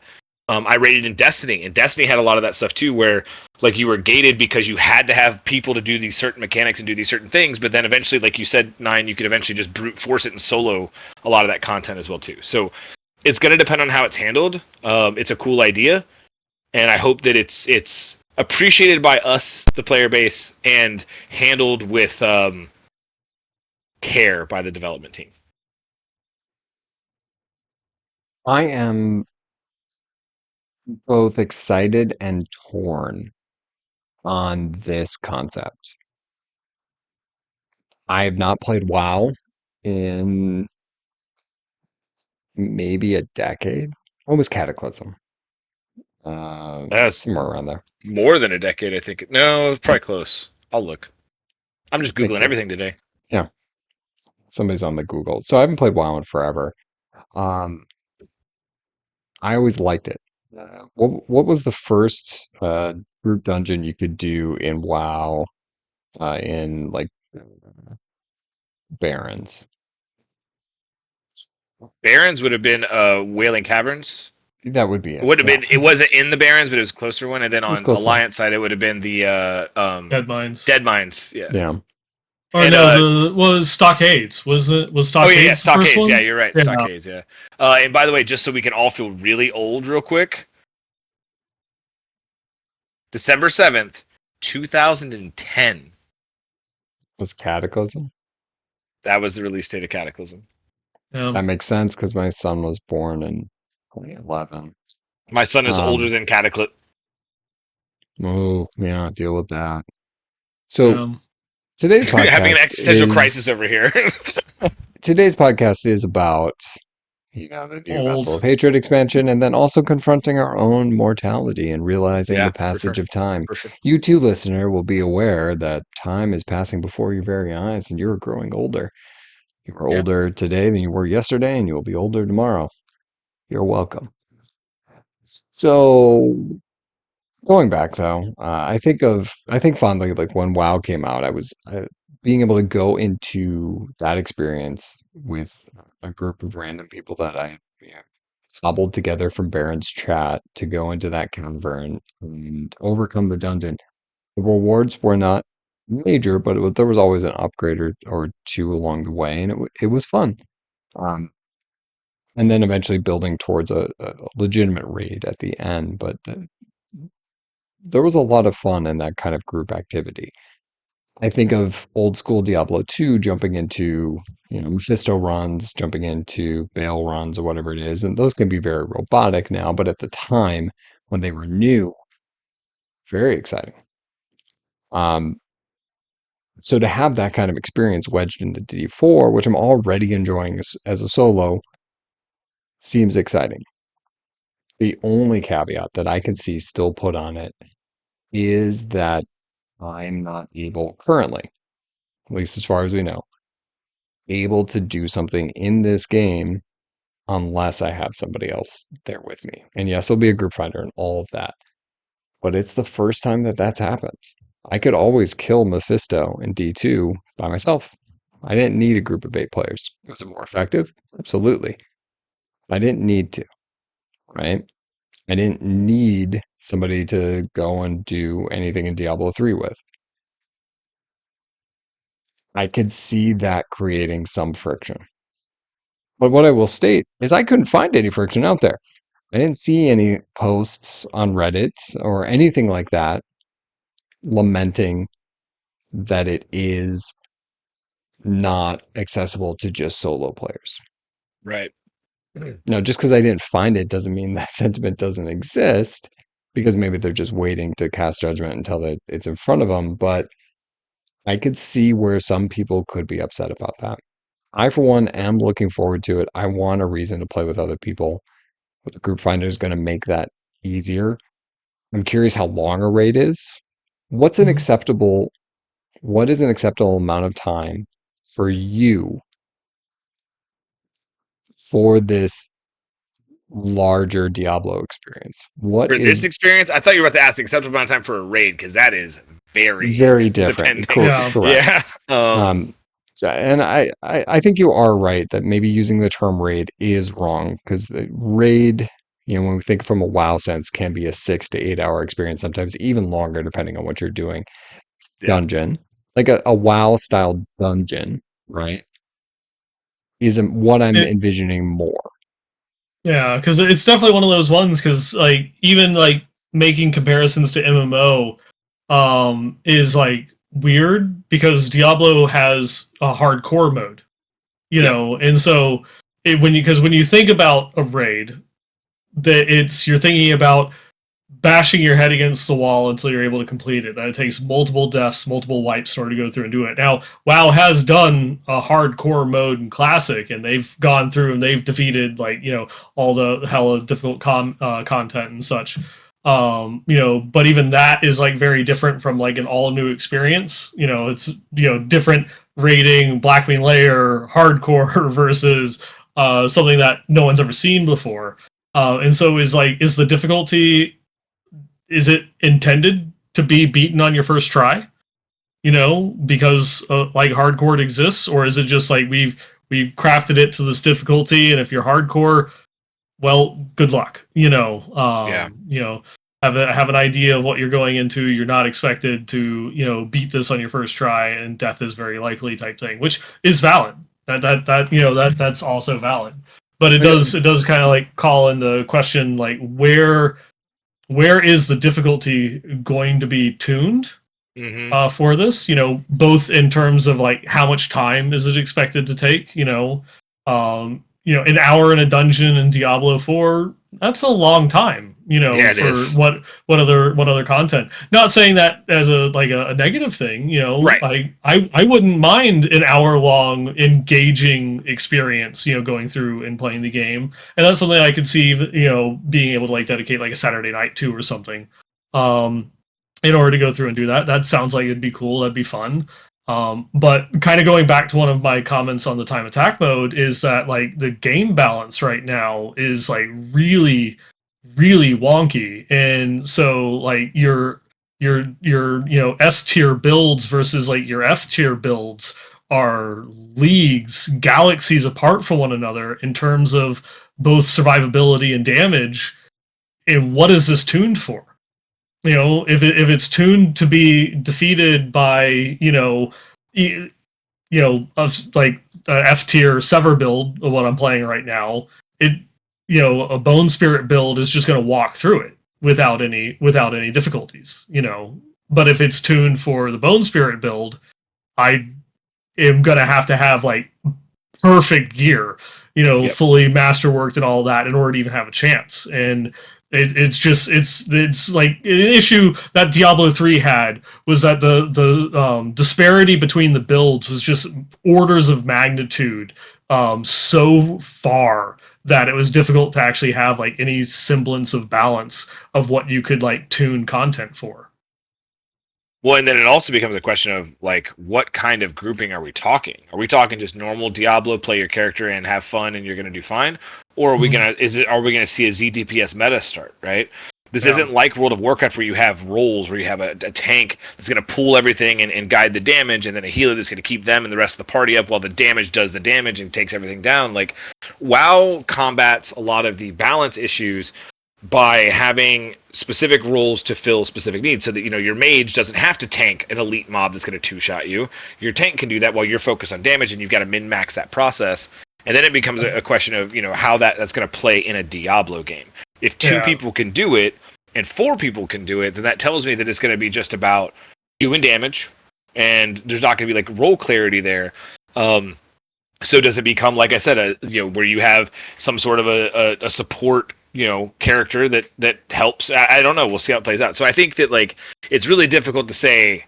I rated in Destiny, and Destiny had a lot of that stuff too, where like you were gated because you had to have people to do these certain mechanics and do these certain things, but then eventually, like you said, Nine, you could eventually just brute force it and solo a lot of that content as well too. So it's going to depend on how it's handled. It's a cool idea, and I hope that it's appreciated by us, the player base, and handled with care by the development team. I am both excited and torn on this concept. I have not played WoW in maybe a decade. What was Cataclysm? That's Somewhere around there. more than a decade, I think. No, it's probably close. I'll look. I'm just Thank Googling you. everything today. Yeah, somebody's on the Google. So I haven't played WoW in forever. Um, I always liked it. What was the first group dungeon you could do in WoW in like Barrens? Barrens would have been Wailing Caverns. That would be It it. would have Yeah, been. It wasn't in the Barrens, but it was a closer one. And then it was on close enough. Alliance side, it would have been the Dead Mines. Dead Mines. Yeah. Yeah. Or And no, the was Stockades. Was oh yeah, Stockades the first Stockades. Yeah, one? you're right. Yeah. Stockades. Yeah. And by the way, just so we can all feel really old, real quick, December 7th, 2010. Was Cataclysm? That was the release date of Cataclysm. Yeah. That makes sense because my son was born in 2011. My son is older Um, than Cataclysm. oh, yeah, deal with that. So Yeah. today's Having an podcast existential crisis is over here. today's podcast is about the new Vessel Old. of Hatred expansion, and then also confronting our own mortality and realizing the Yeah, for passage sure. of time. For sure. You too, listener, will be aware that time is passing before your very eyes, and you're growing older. You are Yeah. older today than you were yesterday, and you will be older tomorrow. You're welcome. So going back though, I think fondly like when WoW came out, I was being able to go into that experience with a group of random people that I cobbled together from Baron's chat to go into that cavern and overcome the dungeon. The rewards were not major, but there was always an upgrade or two along the way, and it was fun. Um, and then eventually building towards a legitimate raid at the end, but there was a lot of fun in that kind of group activity. I think of old school Diablo 2 jumping into, Mephisto runs, jumping into Bale runs or whatever it is, and those can be very robotic now, but at the time when they were new, very exciting. Um, so to have that kind of experience wedged into D4, which I'm already enjoying as a solo, seems exciting. The only caveat that I can see still put on it is that I'm not able currently, at least as far as we know, able to do something in this game unless I have somebody else there with me. And yes, there'll be a group finder and all of that. But it's the first time that that's happened. I could always kill Mephisto in D2 by myself. I didn't need a group of 8 players. Was it more effective? Absolutely. I didn't need to, right? I didn't need somebody to go and do anything in Diablo 3 with. I could see that creating some friction. But what I will state is I couldn't find any friction out there. I didn't see any posts on Reddit or anything like that lamenting that it is not accessible to just solo players. Right. Now, just because I didn't find it doesn't mean that sentiment doesn't exist, because maybe they're just waiting to cast judgment until it's in front of them. But I could see where some people could be upset about that. I, for one, am looking forward to it. I want a reason to play with other people. But the group finder is going to make that easier. I'm curious how long a raid is. What's an Mhm. acceptable, what is an acceptable amount of time for you for this larger Diablo experience? What For this is experience, I thought you were about to ask the acceptable amount of time for a raid because that is very very different? depending. Yeah. Correct. Yeah. Um, and I think you are right that maybe using the term raid is wrong because the raid, when we think from a WoW sense, can be a 6 to 8 hour experience, sometimes even longer, depending on what you're doing. Yeah. Dungeon, like a WoW style dungeon, right? Isn't what I'm It, envisioning more. yeah, because it's definitely one of those ones. Because like even like making comparisons to MMO, is like weird because Diablo has a hardcore mode, Yep. and so when you think about a raid, that you're thinking about bashing your head against the wall until you're able to complete it. That it takes multiple deaths, multiple wipes in order to go through and do it. Now, WoW has done a hardcore mode in Classic, and they've gone through and they've defeated all the hella difficult content and such. But even that is like very different from like an all new experience. It's different rating, Blackwing Layer, hardcore versus something that no one's ever seen before. And so is the difficulty, is it intended to be beaten on your first try? Because like hardcore exists, or is it just like we've crafted it to this difficulty, and if you're hardcore, well, good luck. Yeah. Have an idea of what you're going into. You're not expected to beat this on your first try, and death is very likely type thing, which is valid. That's also valid. But it Like, does kind of like call into question like where is the difficulty going to be tuned Hmm. for this, both in terms of like how much time is it expected to take, an hour in a dungeon in Diablo 4, that's a long time, Yeah, it for is. what other content. Not saying that as a negative thing, Right. I wouldn't mind an hour long engaging experience, going through and playing the game. And that's something I could see, being able to like dedicate like a Saturday night to or something. Um, in order to go through and do that. That sounds like it'd be cool. That'd be fun. But kind of going back to one of my comments on the time attack mode is that like the game balance right now is like really, really wonky. And so like your S tier builds versus like your F tier builds are leagues, galaxies apart from one another in terms of both survivability and damage. And what is this tuned for? If it's tuned to be defeated by like F tier sever build of what I'm playing right now, it a bone spirit build is just going to walk through it without any difficulties. But if it's tuned for the bone spirit build, I am going to have like perfect gear, Yep. fully masterworked and all that in order to even have a chance. And it's like an issue that Diablo 3 had was that the disparity between the builds was just orders of magnitude, so far that it was difficult to actually have like any semblance of balance of what you could like tune content for. Well, and then it also becomes a question of like, what kind of grouping are we talking? Are we talking just normal Diablo, play your character and have fun, and you're going to do fine, or are we Mhm. gonna are we gonna see a ZDPS meta start? Right. This Yeah. isn't like World of Warcraft where you have roles where you have a tank that's going to pull everything and guide the damage, and then a healer that's going to keep them and the rest of the party up while the damage does the damage and takes everything down. Like, WoW combats a lot of the balance issues by having specific roles to fill specific needs, so that your mage doesn't have to tank an elite mob that's going to two-shot you. Your tank can do that while you're focused on damage, and you've got to min-max that process. And then it becomes a question of how that's going to play in a Diablo game. If two Yeah. people can do it and four people can do it, then that tells me that it's going to be just about doing damage, and there's not going to be like role clarity there. So does it become, like I said, where you have some sort of a support character that helps? I don't know. We'll see how it plays out. So I think that like it's really difficult to say.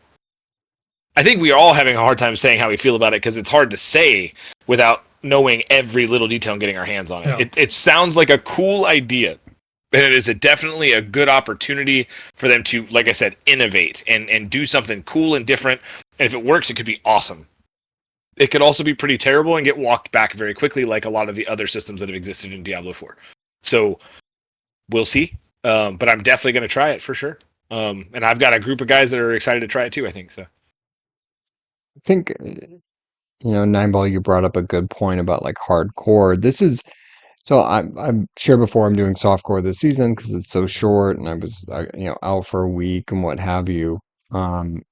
I think we are all having a hard time saying how we feel about it because it's hard to say without knowing every little detail and getting our hands on it. Yeah. It sounds like a cool idea, and it is definitely a good opportunity for them to, like I said, innovate and do something cool and different. And if it works, it could be awesome. It could also be pretty terrible and get walked back very quickly, like a lot of the other systems that have existed in Diablo 4. So we'll see. But I'm definitely going to try it for sure. And I've got a group of guys that are excited to try it too, I think. So I think, Nineball, you brought up a good point about like hardcore. This is so I'm shared before I'm doing softcore this season because it's so short, and I was out for a week and what have you. Um,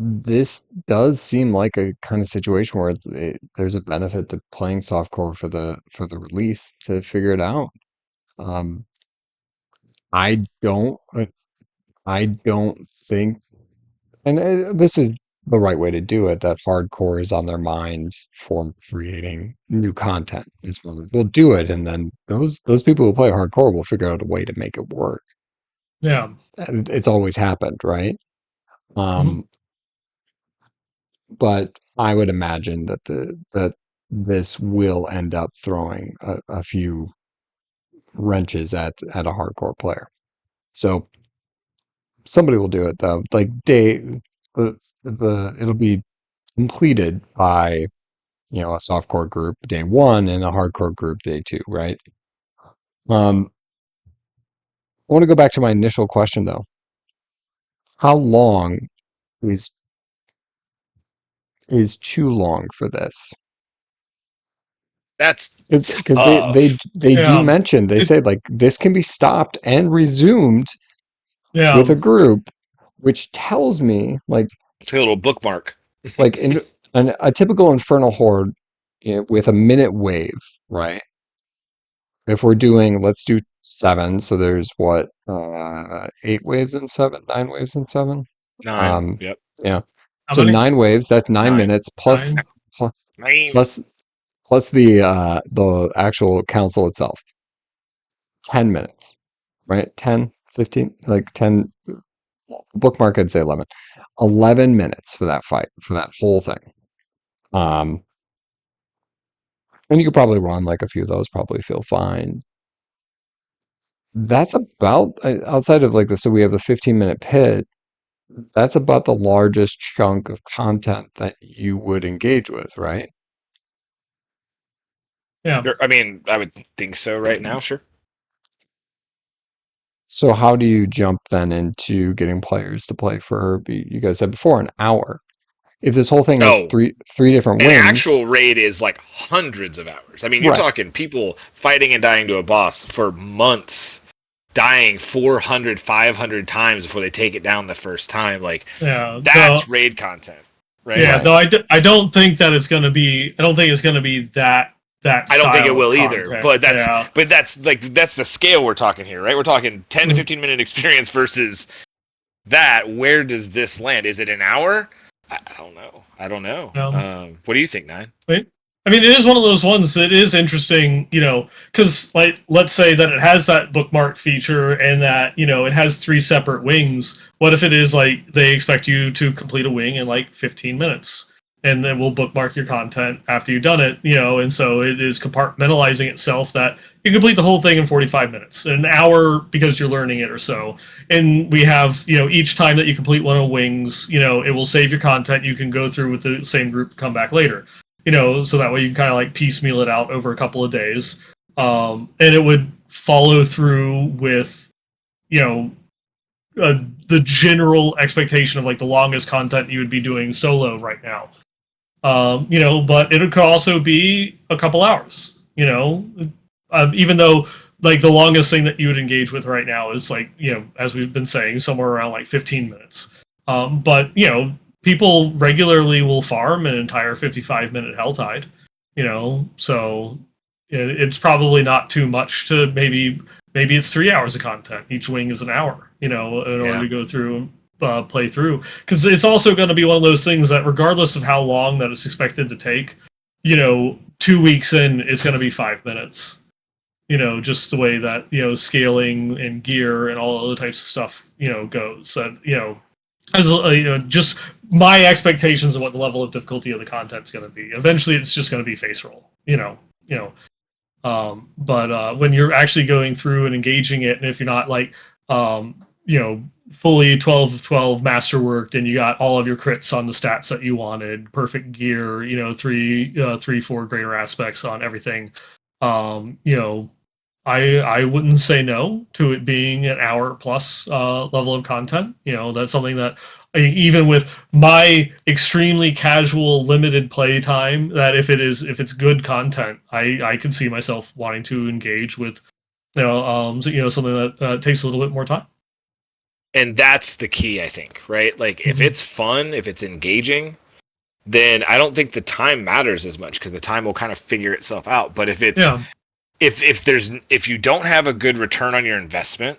this does seem like a kind of situation where there's a benefit to playing softcore for the release to figure it out. Um, I don't I don't think, and this is the right way to do it, that hardcore is on their mind for creating new content. Is we'll do it, and then those people who play hardcore will figure out a way to make it work. Yeah. And it's always happened, right? Mhm. Um, but I would imagine that this will end up throwing a few wrenches at a hardcore player. So somebody will do it though. Like day the it'll be completed by a softcore group day 1 and a hardcore group day 2, right? I want to go back to my initial question though. How long is too long for this? That's Because tough. they do Yeah. mention, they It, say like this can be stopped and resumed with yeah. a group, which tells me It's a little bookmark. in a typical Infernal Horde, with a minute wave, right? If we're doing, let's do 7, so there's what, 8 waves in 7, 9 waves in 7. 9. Um, Yep. yeah. How So many? 9 waves, that's 9. 9 minutes Nine. plus 9. plus the actual council itself. 10 minutes, right? 10, 15, like 10, bookmark, I'd say 11. 11 minutes for that fight, for that whole thing. Um, and you could probably run like a few of those, probably feel fine. That's about, outside of like so we have the 15-minute pit, that's about the largest chunk of content that you would engage with, right? Yeah. I mean, I would think so right now, sure. So how do you jump then into getting players to play for, you guys said before, an hour? If this whole thing is Oh, three different an wings, actual raid is like hundreds of hours. I mean, you're right? talking people fighting and dying to a boss for months, dying 400, 500 times before they take it down the first time. Like, Yeah. that's raid content, right? Yeah, Right. though I don't think that it's going to be. I don't think it's going to be that I don't think it style of will either, content. Yeah. but that's the scale we're talking here, right? We're talking 10 to Mm. 15 minute experience versus that. Where does this land? Is it an hour? I don't know. I don't know. Um, What do you think, Nine? wait. I mean, it is one of those ones that is interesting, because like let's say that it has that bookmark feature and that it has 3 separate wings. What if it is like they expect you to complete a wing in like 15 minutes? And then we'll bookmark your content after you've done it, and so it is compartmentalizing itself that you complete the whole thing in 45 minutes, an hour because you're learning it or so. And we have, each time that you complete one of wings, it will save your content. You can go through with the same group, come back later, so that way you can kind of like piecemeal it out over a couple of days. And it would follow through with, you know, the general expectation of like the longest content you would be doing solo right now. But it could also be a couple hours, even though like the longest thing that you would engage with right now is like, as we've been saying, somewhere around like 15 minutes. But, people regularly will farm an entire 55-minute Helltide, so it's probably not too much to maybe it's 3 hours of content. Each wing is an hour, in order Yeah. to go through and play through, because it's also going to be one of those things that regardless of how long that it's expected to take, 2 weeks in it's going to be 5 minutes, just the way that scaling and gear and all other types of stuff goes. That as just my expectations of what the level of difficulty of the content is going to be. Eventually it's just going to be face roll, but when you're actually going through and engaging it, and if you're not like fully 12 of 12 masterworked and you got all of your crits on the stats that you wanted, perfect gear, 4 greater aspects on everything, I wouldn't say no to it being an hour plus level of content. That's something that even with my extremely casual limited play time, that if it's good content, I could see myself wanting to engage with something that takes a little bit more time. And that's the key, I think, right? Like, if Mm-hmm. it's fun, if it's engaging, then I don't think the time matters as much because the time will kind of figure itself out. But if it's Yeah. if you don't have a good return on your investment,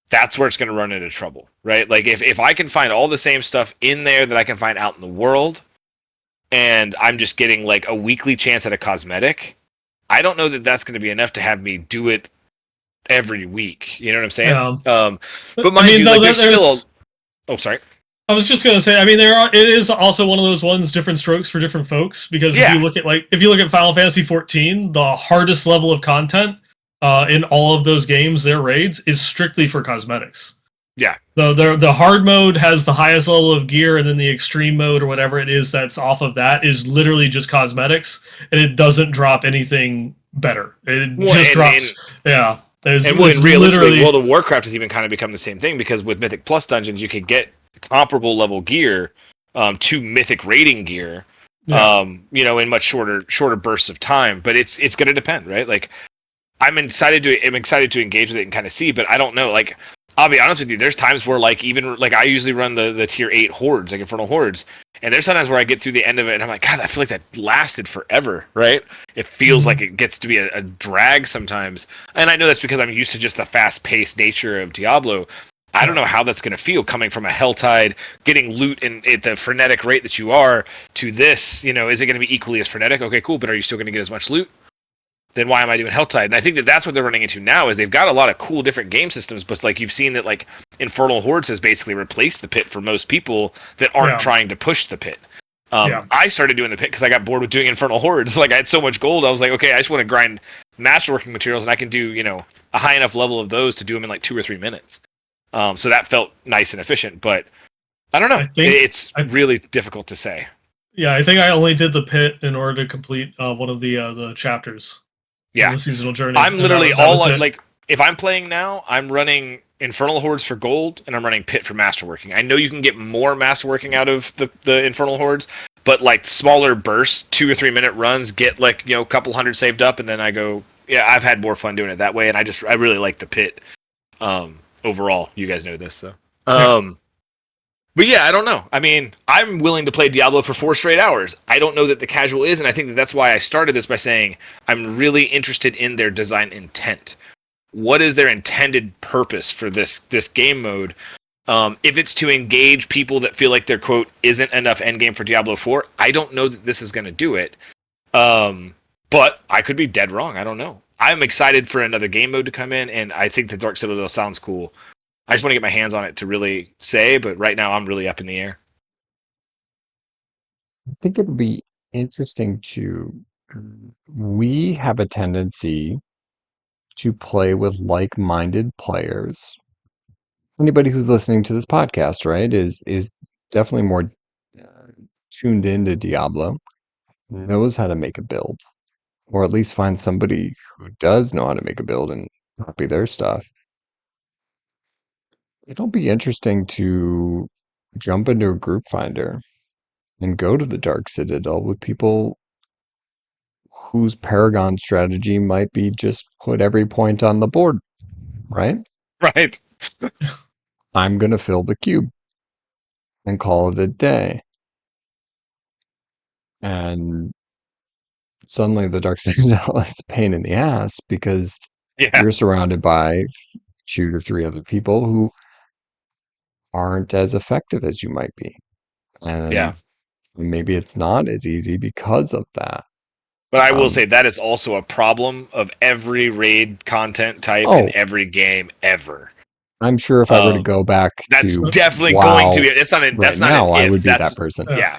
that's where it's going to run into trouble, right? Like, if I can find all the same stuff in there that I can find out in the world, and I'm just getting like a weekly chance at a cosmetic, I don't know that that's going to be enough to have me do it every week. You know what I'm saying? Yeah. But I mind mean, you, though, like, there's still a. there's Oh, sorry. I was just gonna say, I mean, it is also one of those ones, different strokes for different folks. Because Yeah, if you look at Final Fantasy 14, the hardest level of content in all of those games, their raids, is strictly for cosmetics. Yeah. The hard mode has the highest level of gear, and then the extreme mode or whatever it is that's off of that is literally just cosmetics, and it doesn't drop anything better. It Well, just drops. Yeah, and it's realistically, literally. World of Warcraft has even kind of become the same thing because with Mythic Plus dungeons, you could get comparable level gear to Mythic rating gear, Yeah. in much shorter bursts of time. But it's going to depend, right? Like I'm excited to engage with it and kind of see, but I don't know. Like I'll be honest with you, there's times where like even like I usually run the tier 8 hordes, like Infernal Hordes, and there's sometimes where I get through the end of it and I'm like, God, I feel like that lasted forever, right? It feels like it gets to be a drag sometimes, and I know that's because I'm used to just the fast-paced nature of Diablo. I don't know how that's going to feel coming from a Helltide, getting loot at the frenetic rate that you are to this. Is it going to be equally as frenetic? Okay, cool, but are you still going to get as much loot? Then why am I doing Helltide? And I think that's what they're running into now is they've got a lot of cool different game systems, but like you've seen that like Infernal Hordes has basically replaced the pit for most people that aren't trying to push the pit. I started doing the pit because I got bored with doing Infernal Hordes. Like I had so much gold, I was like, okay, I just want to grind masterworking materials, and I can do a high enough level of those to do them in like 2 or 3 minutes. So that felt nice and efficient, but I don't know. It's really difficult to say. Yeah, I think I only did the pit in order to complete one of the chapters. Yeah, the seasonal journey. I'm literally like if I'm playing now, I'm running Infernal Hordes for gold, and I'm running Pit for masterworking. I know you can get more masterworking out of the Infernal Hordes, but like smaller bursts, 2 or 3 minute runs, get like a couple hundred saved up, and then I go. Yeah, I've had more fun doing it that way, and I really like the Pit. Overall, you guys know this, so. But yeah, I don't know. I mean, I'm willing to play Diablo for 4 straight hours. I don't know that the casual is, and I think that's why I started this by saying I'm really interested in their design intent. What is their intended purpose for this game mode? If it's to engage people that feel like their quote isn't enough endgame for Diablo 4, I don't know that this is going to do it. But I could be dead wrong. I don't know. I'm excited for another game mode to come in, and I think the Dark Citadel sounds cool. I just want to get my hands on it to really say, but right now I'm really up in the air. I think it would be interesting to. We have a tendency to play with like-minded players. Anybody who's listening to this podcast, right, is definitely more uh, tuned into Diablo, knows how to make a build, or at least find somebody who does know how to make a build and copy their stuff. It'll be interesting to jump into a group finder and go to the Dark Citadel with people whose Paragon strategy might be just put every point on the board, right? Right. I'm going to fill the cube and call it a day. And suddenly the Dark Citadel is a pain in the ass because you're surrounded by 2 to 3 other people who aren't as effective as you might be. And maybe it's not as easy because of that. But I will say that is also a problem of every raid content type in every game ever. I'm sure if I were to go back that's to definitely WoW going to be. It's not. That's not now, an if. I would be That's that person. Yeah.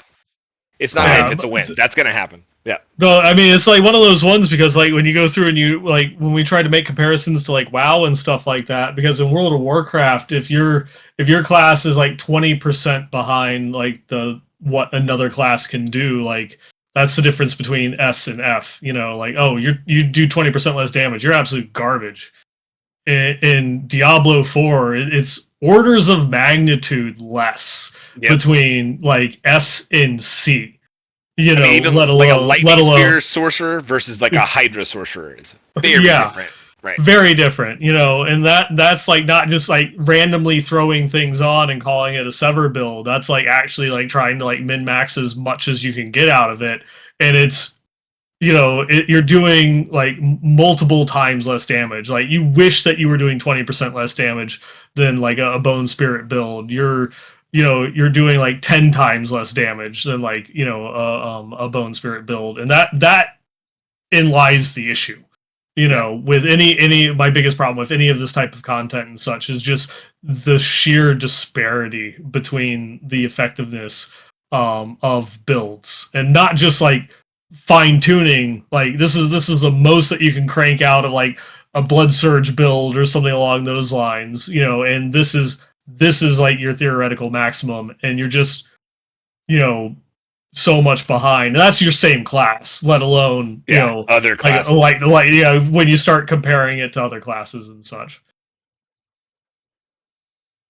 It's not an if. It's a win. That's gonna happen. Yeah. No, I mean it's like one of those ones because like when you go through and you like when we try to make comparisons to like WoW and stuff like that, because in World of Warcraft, if your class is like 20% behind like the what another class can do, like that's the difference between S and F. Like you do 20% less damage, you're absolute garbage. In Diablo 4, it's orders of magnitude less between like S and C. Even let alone like a lightning spear sorcerer versus like a Hydra sorcerer is very different. Right. Very different, and that's like not just like randomly throwing things on and calling it a sever build. That's like actually like trying to like min-max as much as you can get out of it. And it's, you're doing like multiple times less damage. Like you wish that you were doing 20% less damage than like a bone spirit build. You're doing like 10 times less damage than like, a bone spirit build. And that in lies the issue. With any my biggest problem with any of this type of content and such is just the sheer disparity between the effectiveness of builds, and not just like fine tuning. Like this is the most that you can crank out of like a blood surge build or something along those lines, and this is this is like your theoretical maximum, and you're just, you know, so much behind. And that's your same class, let alone, you know, other like classes. you know, when you start comparing it to other classes and such.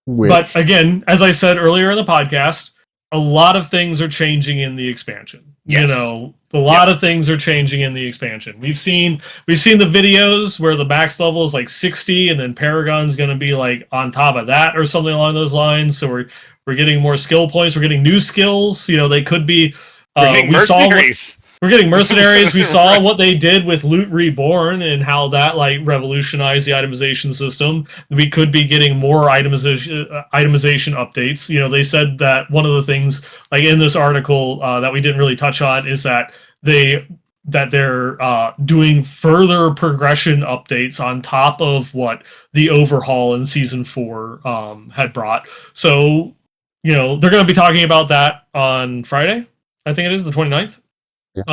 But Which, again, as I said earlier in the podcast, a lot of things are changing in the expansion. You Yes. know, a lot of things are changing in the expansion. We've seen the videos where the max level is like 60, and then Paragon's going to be like on top of that or something along those lines. So we're getting more skill points. We're getting new skills. You know, they could be. We're getting We saw what mercenaries. we're getting mercenaries. We saw Right. what they did with Loot Reborn and how that like revolutionized the itemization system. We could be getting more itemization updates. You know, they said that one of the things, like in this article that we didn't really touch on, is that they're doing further progression updates on top of what the overhaul in season 4 had brought. So, you know, they're going to be talking about that on Friday. I think it is the 29th. yeah,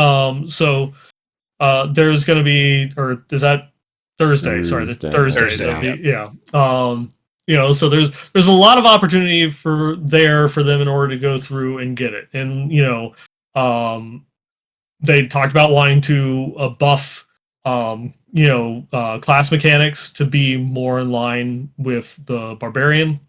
There's going to be, or is that Thursday? Sorry, the Thursday, Thursday. Thursday, That'd yeah. yeah. be, yeah. You know, so there's a lot of opportunity for them in order to go through and get it. And you know, they talked about wanting to buff, class mechanics to be more in line with the barbarian.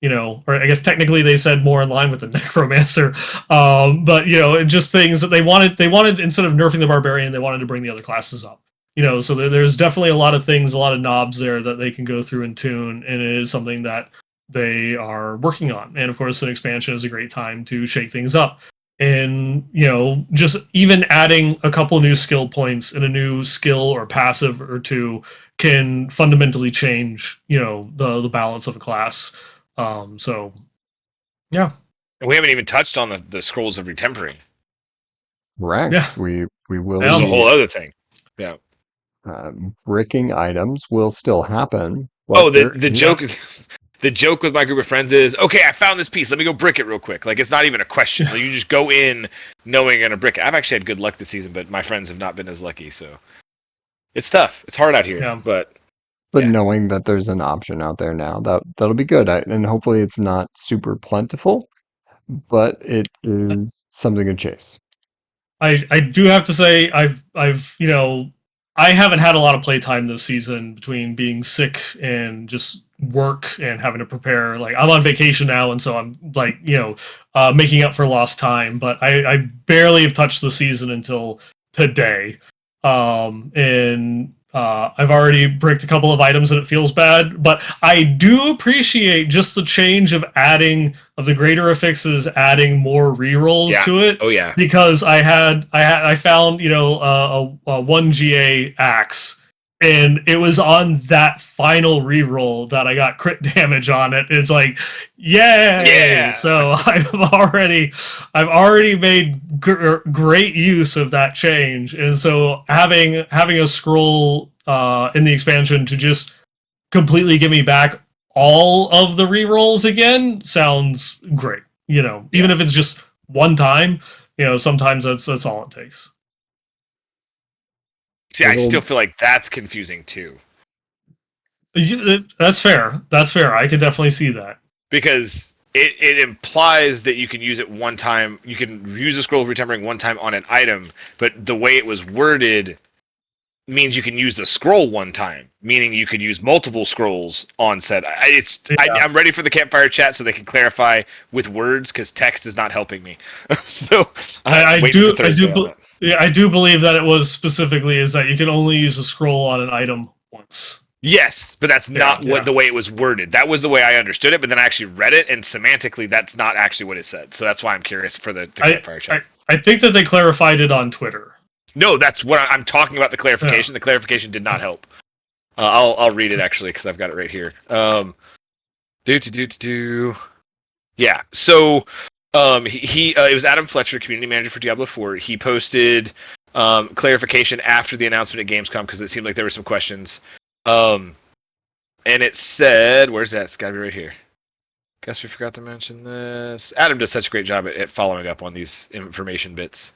You know, or I guess technically they said more in line with the necromancer. But you know, just things that they wanted instead of nerfing the barbarian, they wanted to bring the other classes up. You know, so there's definitely a lot of things, a lot of knobs there that they can go through and tune, and it is something that they are working on. And of course, an expansion is a great time to shake things up. And you know, just even adding a couple new skill points and a new skill or passive or two can fundamentally change, you know, the balance of a class. So yeah, And we haven't even touched on the scrolls of retempering, yeah, Correct. We will which is a yeah. whole be other thing. Yeah. bricking items will still happen, Oh, but the there the is joke the joke with my group of friends is, okay, I found this piece. Let me go brick it real quick. Like, it's not even a question. Like, you just go in knowing you're gonna brick it. I've actually had good luck this season, but my friends have not been as lucky. So it's tough. It's hard out here, Yeah. but but yeah. knowing that there's an option out there now, that'll be good. And hopefully it's not super plentiful, but it is something to chase. I do have to say I've you know, I haven't had a lot of playtime this season between being sick and just work and having to prepare. Like I'm on vacation now, and so I'm like, you know, making up for lost time. But I barely have touched the season until today. And I've already bricked a couple of items and it feels bad, but I do appreciate just the change of the greater affixes adding more rerolls Yeah. to it, Oh yeah. because I found, you know, a 1GA axe, and it was on that final reroll that I got crit damage on it. It's like, yay! Yeah. So I've already made great use of that change, and so having a scroll in the expansion to just completely give me back all of the rerolls again sounds great. You know, even Yeah. if it's just one time, you know, sometimes that's all it takes. See, I still It'll feel like that's confusing too. That's fair. That's fair. I could definitely see that. Because it implies that you can use it one time. You can use a scroll of retempering one time on an item, but the way it was worded means you can use the scroll one time, meaning you could use multiple scrolls on said. Yeah. I'm ready for the campfire chat so they can clarify with words because text is not helping me. So I waiting for do I Thursday do on that. yeah, I do believe that it was specifically is that you can only use a scroll on an item once. Yes, but that's Yeah, not what yeah. the way it was worded. That was the way I understood it, but then I actually read it, and semantically, that's not actually what it said. So that's why I'm curious for the I, campfire I chat. I think that they clarified it on Twitter. No, that's what I'm talking about. The Yeah. clarification. The clarification did not help. I'll read it actually because I've got it right here. Do. Yeah. So he it was Adam Fletcher, community manager for Diablo 4. He posted clarification after the announcement at Gamescom because it seemed like there were some questions. And it said, where's that? It's got to be right here. Guess we forgot to mention this. Adam does such a great job at following up on these information bits.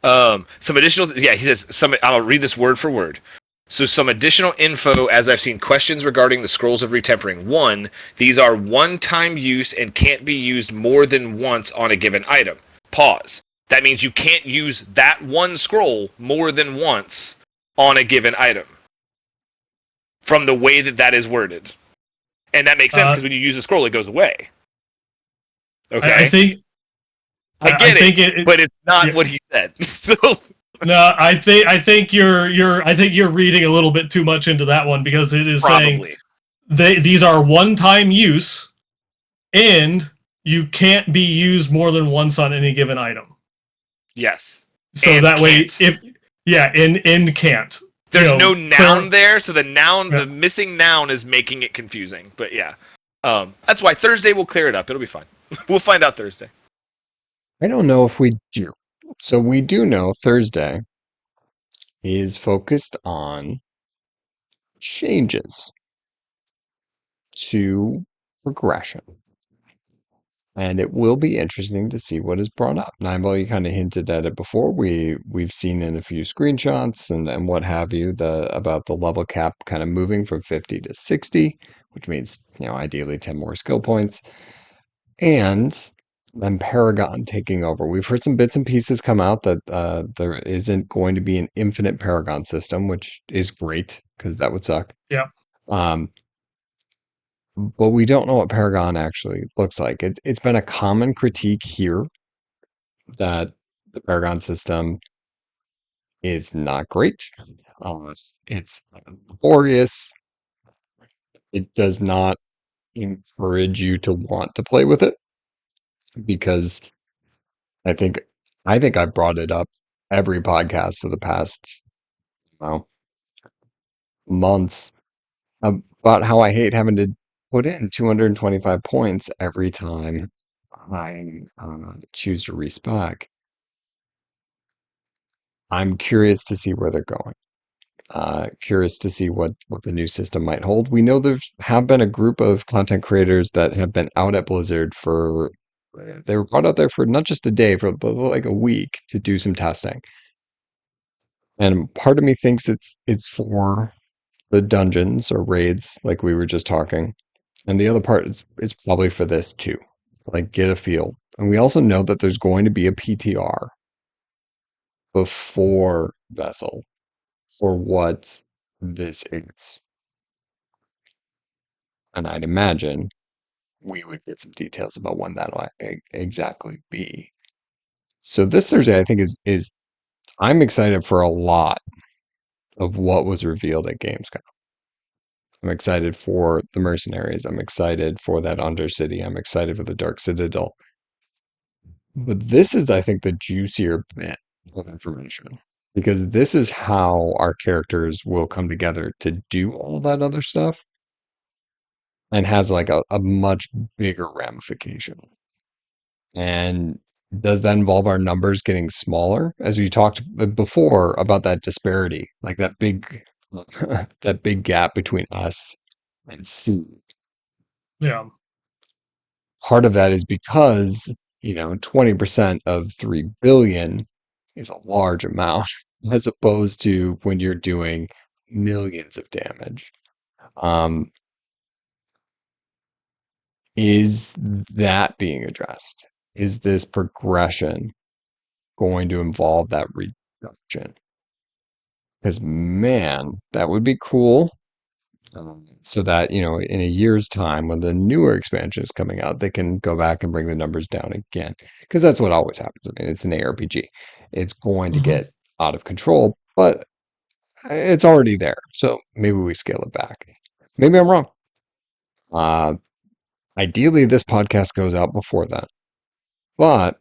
Some additional, yeah, he says some. I'll read this word for word. So some additional info as I've seen questions regarding the scrolls of retempering. 1, these are one-time use and can't be used more than once on a given item. Pause. That means you can't use that one scroll more than once on a given item. From the way that that is worded. And that makes sense because when you use a scroll, it goes away. I Okay? think I I get think it, it but it's not yeah. what he said. So, No, I think you're reading a little bit too much into that one because it is saying probably. these are one-time use and you can't be used more than once on any given item. Yes. So And that way, can't. if yeah, and can't. There's no noun Clear. there, so the noun, Yeah. the missing noun is making it confusing. But yeah. That's why Thursday will clear it up. It'll be fine. We'll find out Thursday. I don't know if we do. So we do know Thursday is focused on changes to progression. And it will be interesting to see what is brought up. Nibel, you kind of hinted at it before. We've seen in a few screenshots and what have you about the level cap kind of moving from 50 to 60, which means ideally 10 more skill points, and then Paragon taking over. We've heard some bits and pieces come out that there isn't going to be an infinite Paragon system, which is great because that would suck. Yeah. Um, but we don't know what Paragon actually looks like. It's been a common critique here that the Paragon system is not great. It's laborious. It does not encourage you to want to play with it because I think I brought it up every podcast for the past well, months about how I hate having to put in 225 points every time I choose to respec. I'm curious to see where they're going. Curious to see what the new system might hold. We know there have been a group of content creators that have been out at Blizzard for they were brought out there for not just a day, but like a week to do some testing. And part of me thinks it's for the dungeons or raids, like we were just talking. And the other part is probably for this too. Like get a feel. And we also know that there's going to be a PTR before Vessel for what this is. And I'd imagine we would get some details about when that'll exactly be. So this Thursday, I think is I'm excited for a lot of what was revealed at Gamescom. I'm excited for the mercenaries. I'm excited for that Undercity. I'm excited for the Dark Citadel. But this is, I think, the juicier bit of information because this is how our characters will come together to do all that other stuff and has like a much bigger ramification. And does that involve our numbers getting smaller? As we talked before about that disparity, like that big that big gap between us and C. Yeah. Part of that is because, 20% of 3 billion is a large amount as opposed to when you're doing millions of damage. Um, is that being addressed? Is this progression going to involve that reduction? Because man, that would be cool. So that, in a year's time, when the newer expansion is coming out, they can go back and bring the numbers down again. Because that's what always happens. I mean, it's an ARPG. It's going to Mm-hmm. get out of control, but it's already there. So maybe we scale it back. Maybe I'm wrong. Uh, Ideally, this podcast goes out before that. But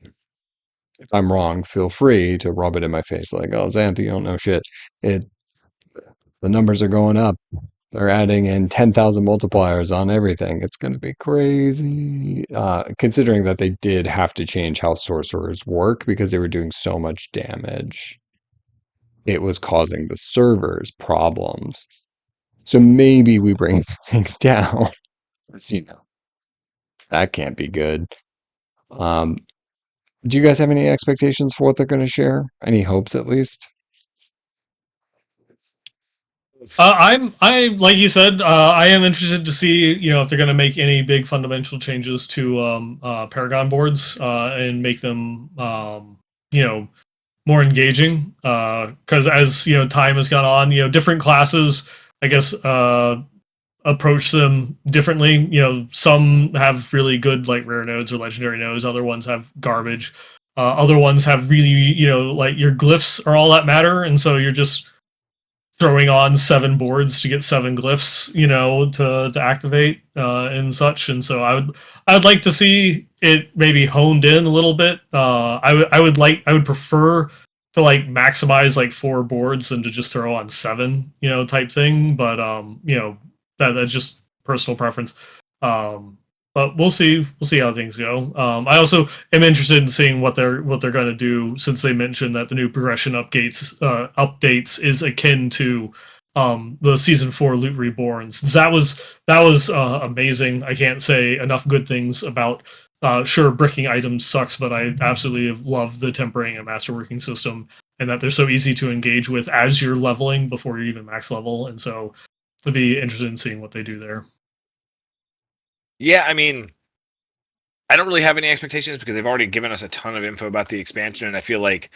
if I'm wrong, feel free to rub it in my face like, oh, Xanth, you don't know shit. It The numbers are going up. They're adding in 10,000 multipliers on everything. It's going to be crazy. Considering that they did have to change how sorcerers work because they were doing so much damage. It was causing the servers problems. So maybe we bring things down. As you know, that can't be good. Um, do you guys have any expectations for what they're going to share? Any hopes, at least? I like you said, I am interested to see, if they're going to make any big fundamental changes to Paragon boards and make them, you know, more engaging. Because as time has gone on, different classes, I guess, approach them differently. Some have really good like rare nodes or legendary nodes. Other ones have garbage. Other ones have really, like your glyphs are all that matter, and so you're just throwing on 7 boards to get 7 glyphs, to activate and such. And so I would like to see it maybe honed in a little bit. I would prefer to like maximize like 4 boards than to just throw on 7, type thing. But that's just personal preference. Um, but we'll see how things go. I also am interested in seeing what they're going to do, since they mentioned that the new progression updates is akin to the season 4 Loot Reborn. Since that was amazing. I can't say enough good things about. Sure, bricking items sucks, but I absolutely have loved the tempering and masterworking system, and that they're so easy to engage with as you're leveling before you're even max level. And so, I'd be interested in seeing what they do there. Yeah, I mean, I don't really have any expectations because they've already given us a ton of info about the expansion, and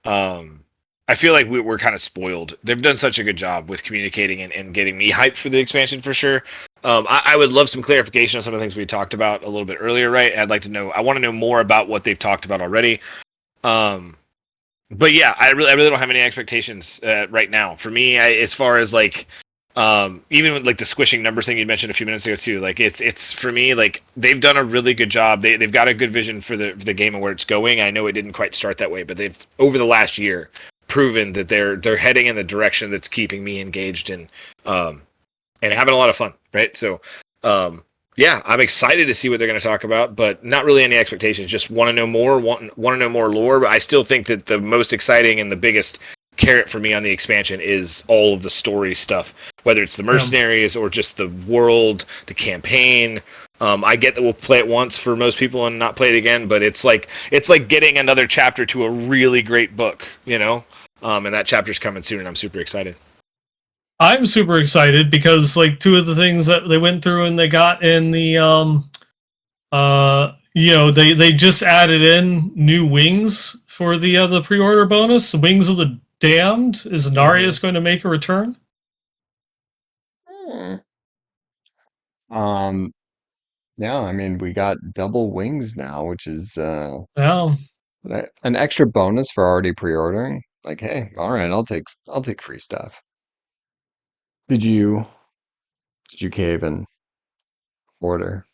um, I feel like we're kind of spoiled. They've done such a good job with communicating and getting me hyped for the expansion for sure. I would love some clarification on some of the things we talked about a little bit earlier, right? I'd like to know. I want to know more about what they've talked about already. But yeah, I really don't have any expectations right now. For me, as far as like even with like the squishing numbers thing you mentioned a few minutes ago too, like it's for me, like they've done a really good job. They've got a good vision for the game and where it's going. I know it didn't quite start that way, but they've over the last year proven that they're heading in the direction that's keeping me engaged and having a lot of fun, right? So yeah, I'm excited to see what they're going to talk about, but not really any expectations. Just want to know more, want to know more lore. But I still think that the most exciting and the biggest carrot for me on the expansion is all of the story stuff, whether it's the mercenaries or just the world, the campaign. I get that we'll play it once for most people and not play it again, but it's like getting another chapter to a really great book, and that chapter's coming soon, and I'm super excited. I'm super excited because like 2 of the things that they went through and they got in the they just added in new wings for the pre-order bonus. The Wings of the Damned. Is Narius going to make a return? Hmm. Um, yeah, I mean, we got double wings now, which is Yeah. an extra bonus for already pre-ordering. Like, hey, all right, I'll take free stuff. Did you did you cave and order?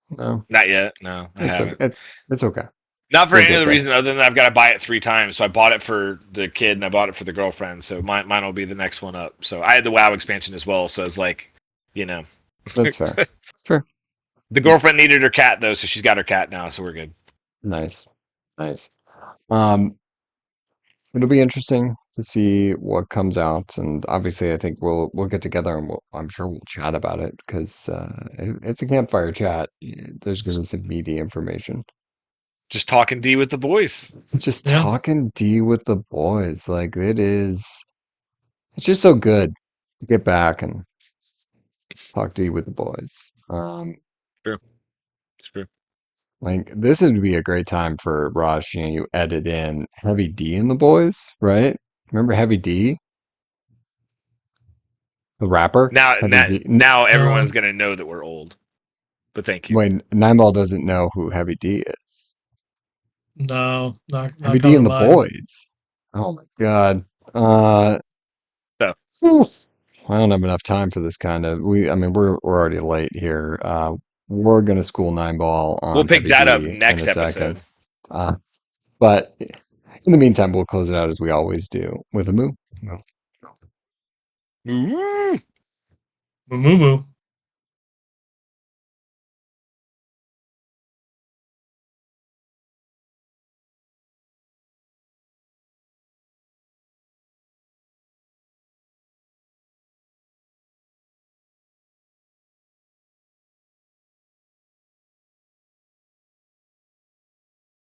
No, Not yet. No, I it's okay. haven't. It's okay. Not for You'll any get other there. reason other than I've got to buy it 3 times. So I bought it for the kid and I bought it for the girlfriend. So mine will be the next one up. So I had the WoW expansion as well. So it's like, you know, That's fair. That's fair. the It's girlfriend needed her cat though, so she's got her cat now. So we're good. nice. Nice. Um, it'll be interesting to see what comes out, and obviously, I think we'll get together and I'm sure we'll chat about it because it's a campfire chat. There's gonna be some meaty information. Just talking D with the boys. Just Yeah. talking D with the boys, like it's just so good to get back and talk D with the boys. True. True. Like this would be a great time for Raj. You edit in Heavy D and the boys, right? Remember Heavy D, the rapper? Now, Heavy now, D. now Uh, everyone's gonna know that we're old. But thank you. Wait, Nineball doesn't know who Heavy D is. no, not Heavy D coming to and the mind. boys. Oh my God. Uh, So whew. I don't have enough time for this kind of. I mean, we're already late here. We're gonna school Nineball we'll on pick Heavy that up D in next a second. episode. Uh, but in the meantime, we'll close it out as we always do with a moo. Ooh. Moo moo.